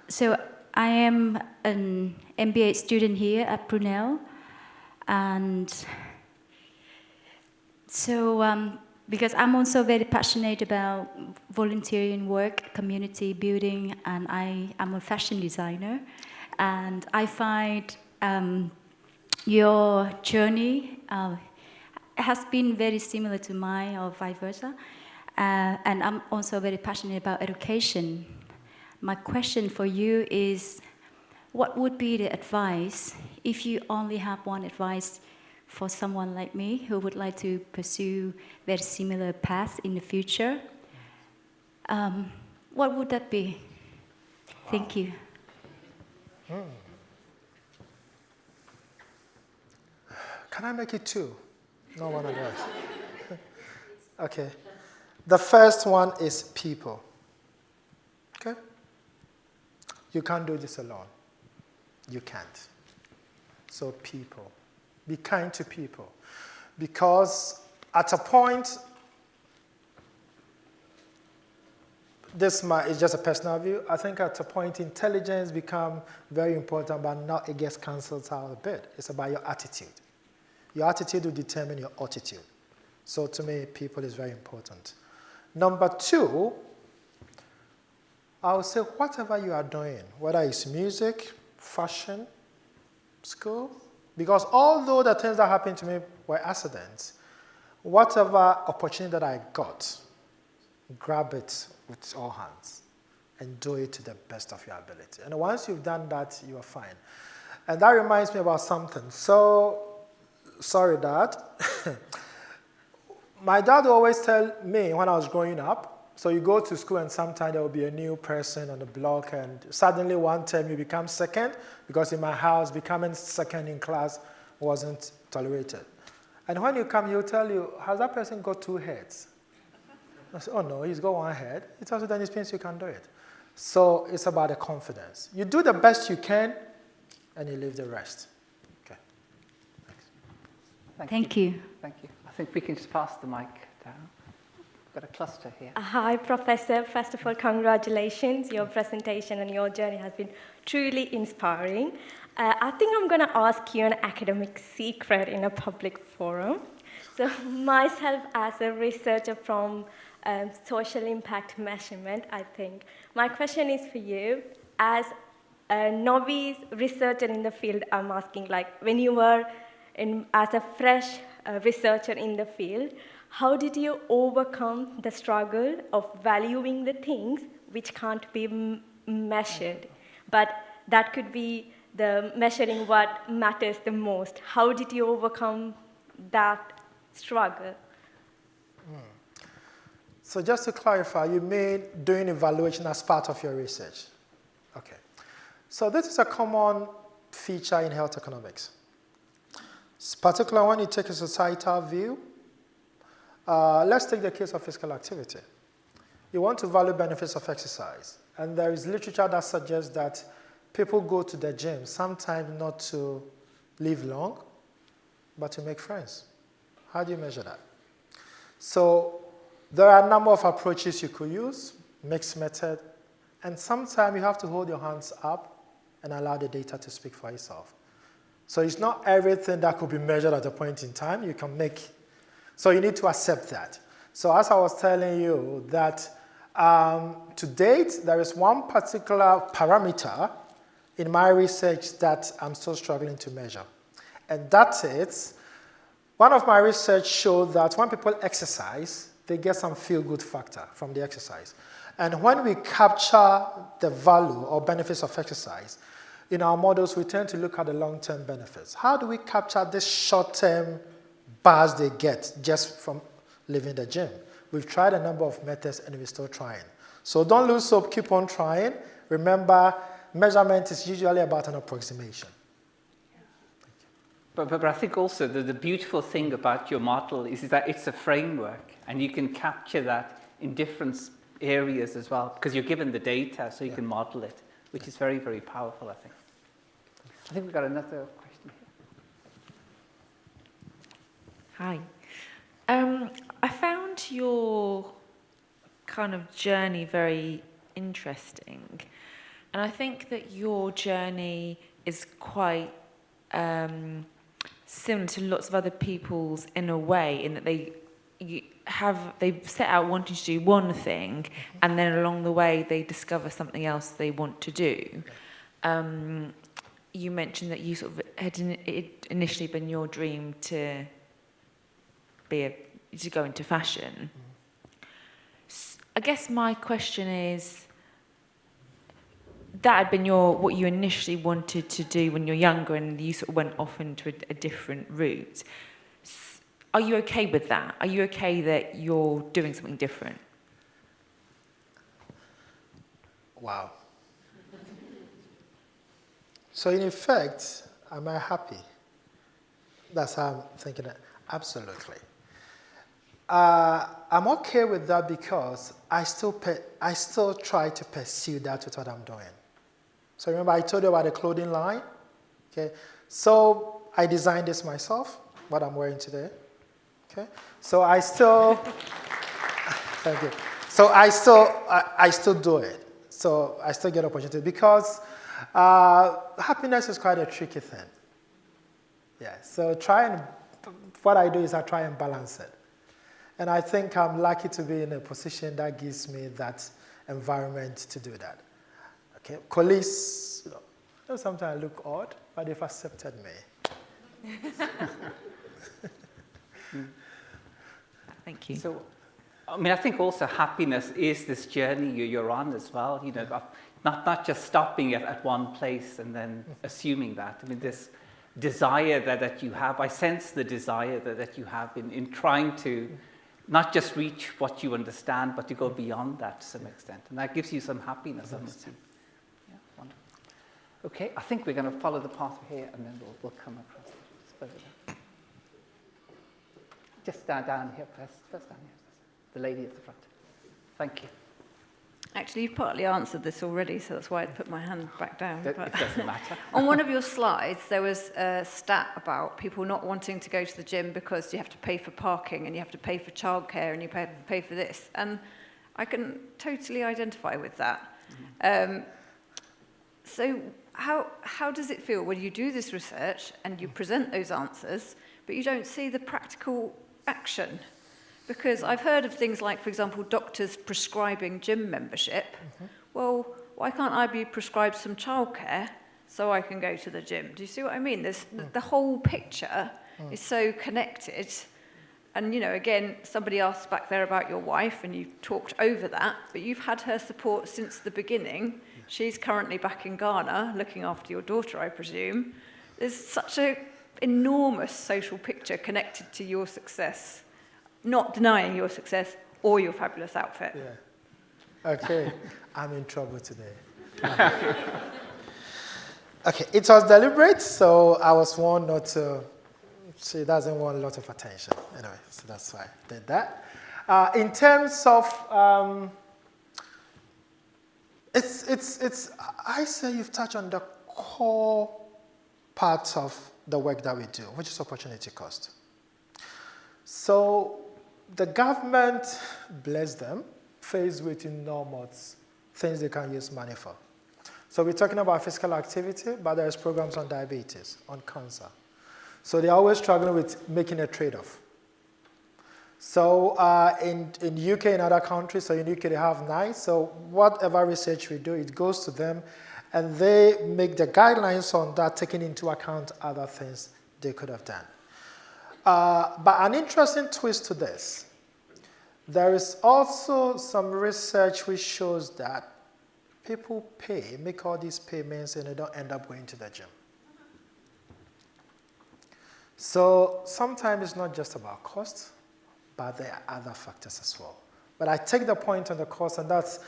So I am an MBA student here at Brunel. And so because I'm also very passionate about volunteering work, community building, and I am a fashion designer. And I find your journey has been very similar to mine, or vice versa. And I'm also very passionate about education. My question for you is, what would be the advice, if you only have one advice for someone like me who would like to pursue very similar paths in the future? What would that be? Wow. Thank you. Can I make it two? No one advice. Okay. The first one is people. Okay? You can't do this alone. You can't. So people. Be kind to people. Because at a point, this is just a personal view, I think at a point intelligence becomes very important, but now it gets cancelled out a bit. It's about your attitude. Your attitude will determine your attitude. So to me, people is very important. Number two, I would say whatever you are doing, whether it's music, fashion, school. Because although the things that happened to me were accidents, whatever opportunity that I got, grab it with all hands and do it to the best of your ability. And once you've done that, you are fine. And that reminds me about something. So, sorry, Dad. My dad would always tell me when I was growing up, so you go to school and sometimes there will be a new person on the block and suddenly one term you become second, because in my house, becoming second in class wasn't tolerated. And when you come, he'll tell you, has that person got 2 heads? I say, oh no, he's got 1 head. He tells you then it means you can do it. So it's about the confidence. You do the best you can, and you leave the rest. Okay. Thank you. Thank you. I think we can just pass the mic down. We've got a cluster here. Hi, Professor. First of all, congratulations. Your presentation and your journey has been truly inspiring. I think I'm going to ask you an academic secret in a public forum. So myself, as a researcher from social impact measurement, I think, my question is for you. As a novice researcher in the field, I'm asking, like, when you were as a fresh researcher in the field, how did you overcome the struggle of valuing the things which can't be measured, but that could be the measuring what matters the most? How did you overcome that struggle? So just to clarify, you mean doing evaluation as part of your research? Okay. So this is a common feature in health economics. Particularly when you take a societal view. Let's take the case of physical activity. You want to value benefits of exercise. And there is literature that suggests that people go to the gym sometimes not to live long, but to make friends. How do you measure that? So there are a number of approaches you could use, mixed method, and sometimes you have to hold your hands up and allow the data to speak for itself. So it's not everything that could be measured at a point in time. You can make, so you need to accept that. So as I was telling you that to date, there is one particular parameter in my research that I'm still struggling to measure. And that is, one of my research showed that when people exercise, they get some feel-good factor from the exercise. And when we capture the value or benefits of exercise, in our models, we tend to look at the long-term benefits. How do we capture this short-term buzz they get just from leaving the gym? We've tried a number of methods and we're still trying. So don't lose hope, keep on trying. Remember, measurement is usually about an approximation. But I think also the beautiful thing about your model is that it's a framework, and you can capture that in different areas as well, because you're given the data, so you can model it, which is very, very powerful, I think. I think we've got another question here. Hi. I found your kind of journey very interesting. And I think that your journey is quite similar to lots of other people's in a way, in that they've set out wanting to do one thing, and then along the way they discover something else they want to do. You mentioned that you sort of had initially been your dream to go into fashion. I guess my question is, that had been what you initially wanted to do when you're younger, and you sort of went off into a different route. Are you okay with that? Are you okay that you're doing something different? Wow. So in effect, am I happy? That's how I'm thinking. Absolutely. I'm okay with that because I still try to pursue that with what I'm doing. So remember I told you about the clothing line? Okay. So I designed this myself, what I'm wearing today. Okay. So I still, thank you. So I still do it. So I still get opportunity because happiness is quite a tricky thing. Yeah. So what I do is I try and balance it. And I think I'm lucky to be in a position that gives me that environment to do that. Okay, colleagues, Sometimes I look odd, but they've accepted me. Thank you. So, I mean, I think also happiness is this journey you're on as well, you know, not just stopping at one place and then assuming that. I mean, this desire that you have, I sense the desire that you have in trying to not just reach what you understand, but to go beyond that to some extent. And that gives you some happiness, I must say. Yeah, wonderful. Okay, I think we're going to follow the path here and then we'll come across. Just down here, first down here. The lady at the front. Thank you. Actually, you've partly answered this already, so that's why I put my hand back down. It doesn't matter. On one of your slides, there was a stat about people not wanting to go to the gym because you have to pay for parking and you have to pay for childcare and you pay for this. And I can totally identify with that. So how does it feel when you do this research and you present those answers, but you don't see the practical action? Because I've heard of things like, for example, doctors prescribing gym membership. Well, why can't I be prescribed some childcare so I can go to the gym? Do you see what I mean? The whole picture is so connected. And, you know, again, somebody asked back there about your wife, and you talked over that, but you've had her support since the beginning. She's currently back in Ghana, looking after your daughter, I presume. There's such an enormous social picture connected to your success. Not denying your success or your fabulous outfit. Yeah. Okay, I'm in trouble today. Okay, it was deliberate, so I was warned not to. She doesn't want a lot of attention. Anyway, so that's why I did that. In terms of, I say you've touched on the core parts of the work that we do, which is opportunity cost. So, the government, bless them, faced with enormous things they can use money for. So we're talking about physical activity, but there's programs on diabetes, on cancer. So they're always struggling with making a trade-off. So in UK and other countries, so in UK they have 9, so whatever research we do, it goes to them, and they make the guidelines on that, taking into account other things they could have done. But an interesting twist to this, there is also some research which shows that people make all these payments and they don't end up going to the gym. So sometimes it's not just about cost, but there are other factors as well. But I take the point on the cost, and that's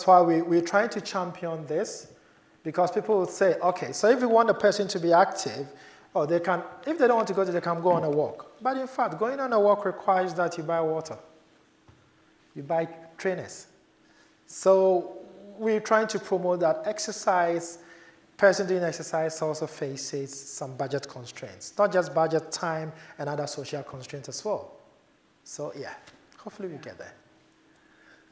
why we're trying to champion this, because people will say, okay, so if you want a person to be active, or they can, if they don't want to go to, they can go on a walk. But in fact, going on a walk requires that you buy water. You buy trainers. So we're trying to promote that exercise. Person doing exercise also faces some budget constraints. Not just budget, time, and other social constraints as well. So yeah, hopefully we get there.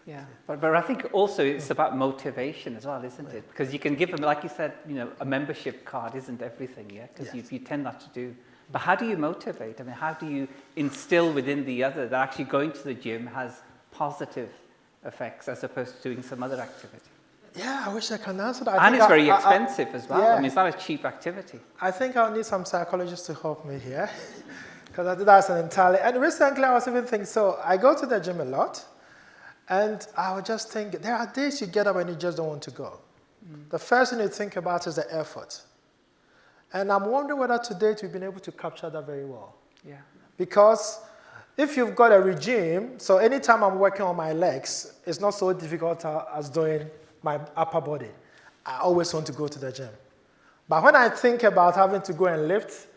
Yeah, but I think also it's about motivation as well, isn't it? Because you can give them, like you said, you know, a membership card isn't everything, yeah? Because you tend not to do. But how do you motivate? I mean, how do you instill within the other that actually going to the gym has positive effects as opposed to doing some other activity? Yeah, I wish I can answer that. And it's very expensive as well. Yeah. I mean, it's not a cheap activity. I think I'll need some psychologists to help me here, because I think that's an entirely. And recently, I was even thinking. So I go to the gym a lot, and I would just think there are days you get up and you just don't want to go. The first thing you think about is the effort, and I'm wondering whether to date we've been able to capture that very well. Yeah. Because if you've got a regime, so anytime I'm working on my legs, it's not so difficult as doing my upper body. I always want to go to the gym. But when I think about having to go and lift,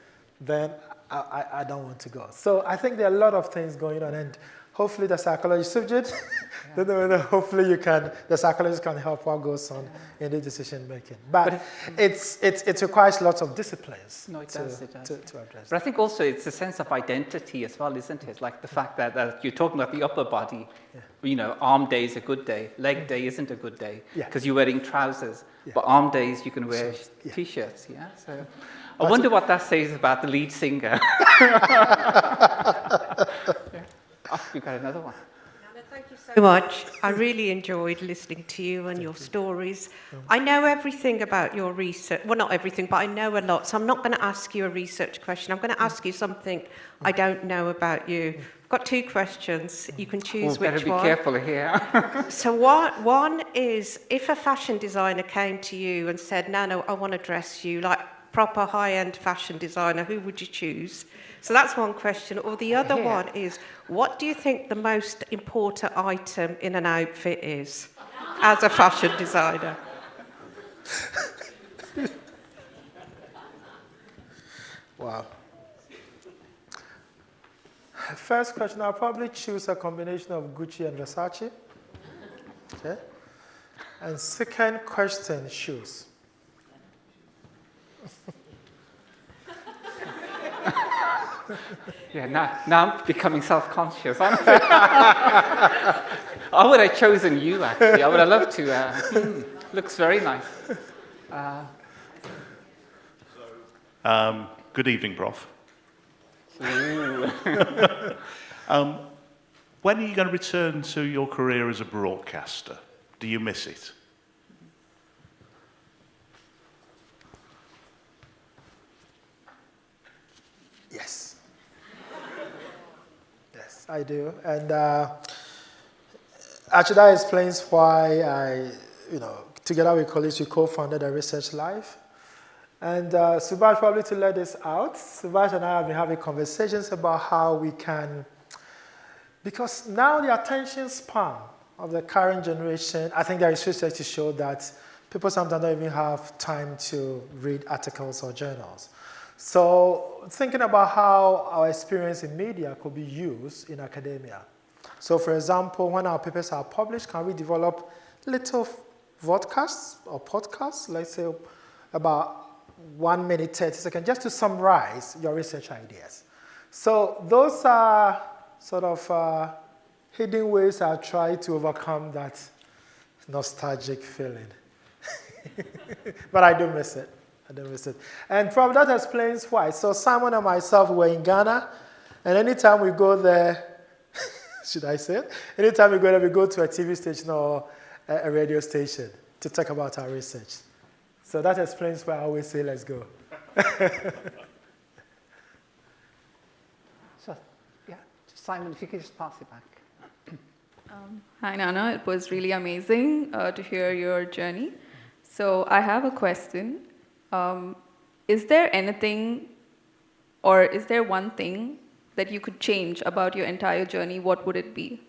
then I don't want to go. So I think there are a lot of things going on, and hopefully the psychologist, Sujit, hopefully the psychologist can help what goes on in the decision making. But it requires lots of disciplines to address. But I think also it's a sense of identity as well, isn't it? Like the fact that you're talking about the upper body, you know, arm day is a good day, leg day isn't a good day because you're wearing trousers, but arm days you can wear t-shirts, yeah? So I wonder what that says about the lead singer. Oh, you've got another one. Nana, thank you so much. I really enjoyed listening to you and your stories. I know everything about your research. Well, not everything, but I know a lot. So I'm not going to ask you a research question. I'm going to ask you something I don't know about you. I've got 2 questions. You can choose which one. Better be careful here. So one is, if a fashion designer came to you and said, "Nano, I want to dress you like proper high-end fashion designer," who would you choose? So that's one question. Or the other one is, what do you think the most important item in an outfit is as a fashion designer? Wow. First question, I'll probably choose a combination of Gucci and Versace. Okay. And second question, shoes. Yeah, now I'm becoming self-conscious. I would have chosen you, actually. I would have loved to. Looks very nice. Good evening, Prof. When are you going to return to your career as a broadcaster? Do you miss it? Yes. Yes, I do. And actually, that explains why I, together with colleagues, we co-founded a Research Life. And Subhash, probably to let this out, Subhash and I have been having conversations about how we can, because now the attention span of the current generation, I think there is research to show that people sometimes don't even have time to read articles or journals. So thinking about how our experience in media could be used in academia. So for example, when our papers are published, can we develop little vodcasts or podcasts, let's say about 1 minute, 30 seconds, just to summarize your research ideas. So those are sort of hidden ways I try to overcome that nostalgic feeling. But I do miss it. I don't miss it. And probably that explains why. So Simon and myself were in Ghana, and anytime we go there, should I say it? Anytime we go there, we go to a TV station or a radio station to talk about our research. So that explains why I always say, let's go. So, yeah, Simon, if you could just pass it back. Hi, Nana. It was really amazing to hear your journey. So I have a question. Is there anything, or is there one thing that you could change about your entire journey? What would it be?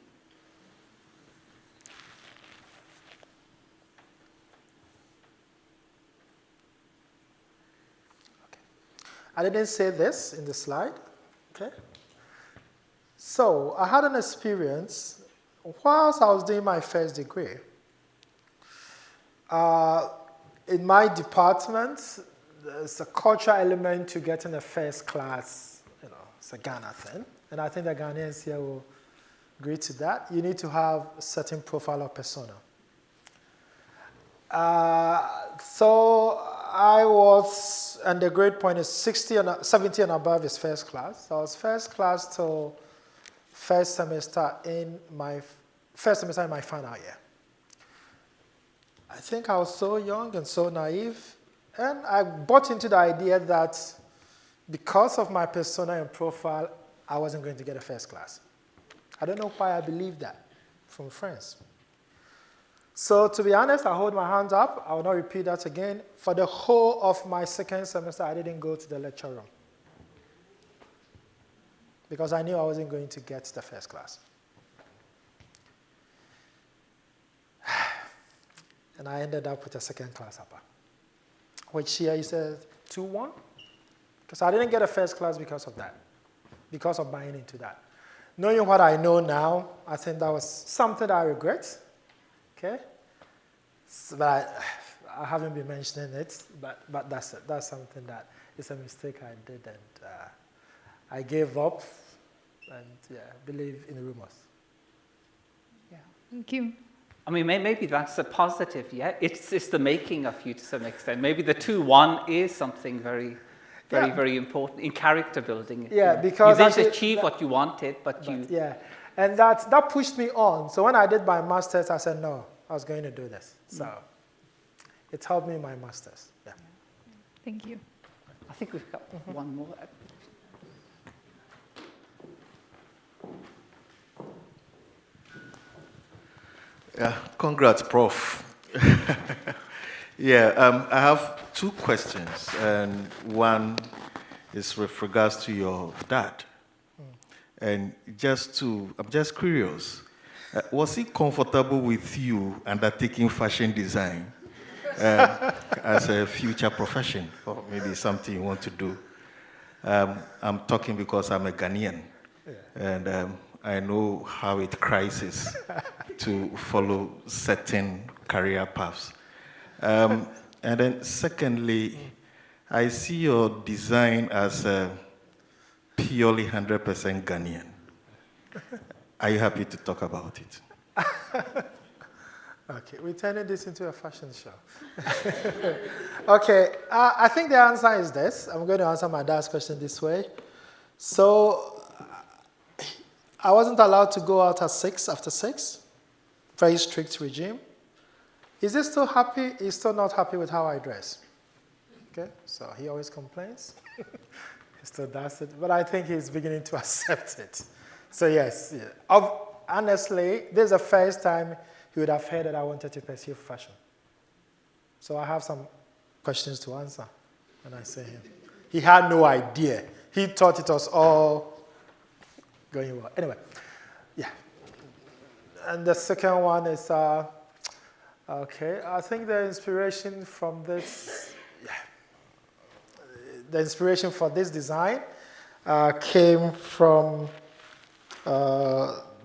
I didn't say this in the slide, okay? So I had an experience whilst I was doing my first degree. In my department, there's a cultural element to getting a first class, it's a Ghana thing. And I think the Ghanaians here will agree to that. You need to have a certain profile or persona. So I was, and the grade point is 70 and above is first class. So I was first class till first semester in my final year. I think I was so young and so naive, and I bought into the idea that because of my persona and profile, I wasn't going to get a first class. I don't know why I believed that from friends. So to be honest, I hold my hands up. I will not repeat that again. For the whole of my second semester, I didn't go to the lecture room because I knew I wasn't going to get the first class. And I ended up with a second class upper, which here is a 2-1, because I didn't get a first class because of that, because of buying into that. Knowing what I know now, I think that was something that I regret. Okay, so, but I haven't been mentioning it, but that's it. That's something that is a mistake I did, and I gave up, and believe in the rumors. Yeah, thank you. I mean, maybe that's a positive, yeah? It's the making of you to some extent. Maybe the 2-1 is something very, very important in character building. Yeah, because you didn't achieve what you wanted, but you... Yeah, And that pushed me on. So when I did my master's, I said, no, I was going to do this. So it helped me in my master's. Yeah. Thank you. I think we've got one more. Yeah, congrats, Prof. Yeah, I have two questions, and one is with regards to your dad. And I'm just curious, was he comfortable with you undertaking fashion design as a future profession, or maybe something you want to do? I'm talking because I'm a Ghanaian, and I know how it crisis to follow certain career paths. And then secondly, I see your design as purely 100% Ghanaian. Are you happy to talk about it? Okay, we're turning this into a fashion show. Okay, I think the answer is this. I'm going to answer my dad's question this way. So, I wasn't allowed to go out after 6. Very strict regime. Is he still happy? He's still not happy with how I dress. Okay, so he always complains. He still does it, but I think he's beginning to accept it. So yes, yeah. Honestly, this is the first time he would have heard that I wanted to pursue fashion. So I have some questions to answer when I say him. He had no idea. He thought it was all going well. Anyway, yeah. And the second one is, okay, I think the inspiration from this, the inspiration for this design came from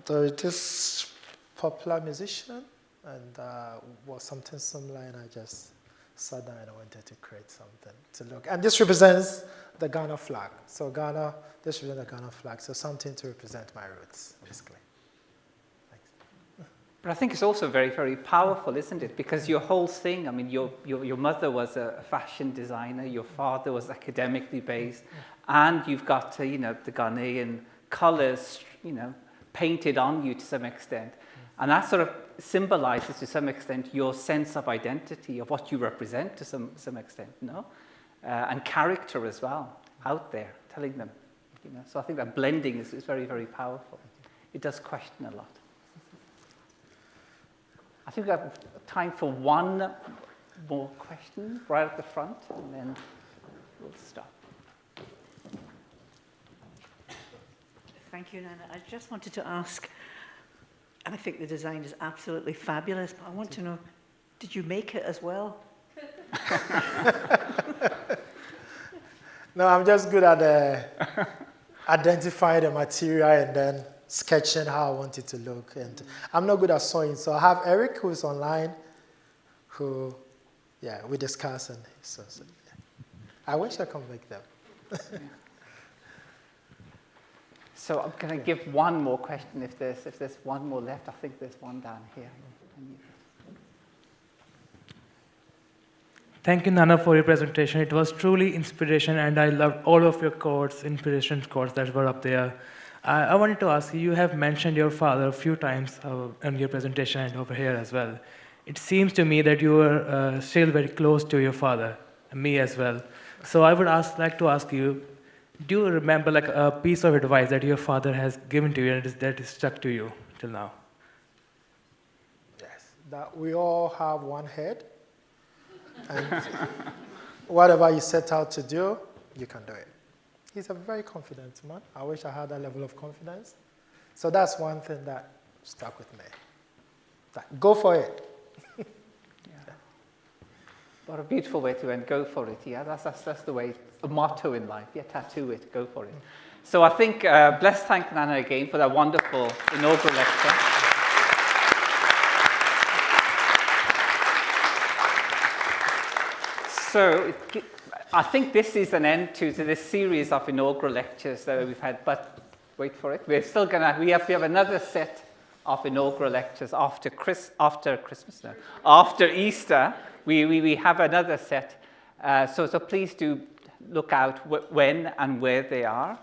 this popular musician, and was something similar, and I just sat down and I wanted to create something to look. And this represents the Ghana flag. So Ghana, this represents the Ghana flag, so something to represent my roots, basically. But I think it's also very, very powerful, isn't it? Because your whole thing, I mean, your mother was a fashion designer, your father was academically based, and you've got, the Ghanaian colours, painted on you to some extent. And that sort of symbolizes, to some extent, your sense of identity, of what you represent to some extent, no? And character as well, out there, telling them, So I think that blending is very, very powerful. It does question a lot. I think we have time for one more question right at the front, and then we'll stop. Thank you, Nana. I just wanted to ask, I think the design is absolutely fabulous, but I want to know, did you make it as well? No, I'm just good at identifying the material and then sketching how I want it to look. And I'm not good at sewing, so I have Eric, who's online, who, we discuss. And so I wish I could make them. So I'm going to give one more question if there's one more left. I think there's one down here. Thank you, Nana, for your presentation. It was truly inspiration, and I loved all of your quotes, inspiration quotes that were up there. I wanted to ask you, you have mentioned your father a few times in your presentation and over here as well. It seems to me that you are still very close to your father, and me as well. So I would like to ask you, do you remember a piece of advice that your father has given to you and that is stuck to you till now? Yes, that we all have one head, and whatever you set out to do, you can do it. He's a very confident man. I wish I had that level of confidence. So that's one thing that stuck with me. Go for it. What a beautiful way to end. Go for it. Yeah, that's the way, a motto in life. Yeah, tattoo it. Go for it. So I think, let's thank Nana again for that wonderful inaugural lecture. So I think this is an end to this series of inaugural lectures that we've had, but wait for it. We're still gonna, we have another set of inaugural lectures after Christmas, no, after Easter. We have another set, so please do look out when and where they are.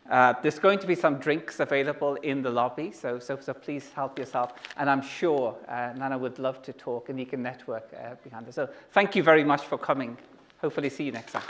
There's going to be some drinks available in the lobby, so please help yourself. And I'm sure Nana would love to talk and you can network behind us. So thank you very much for coming. Hopefully see you next time.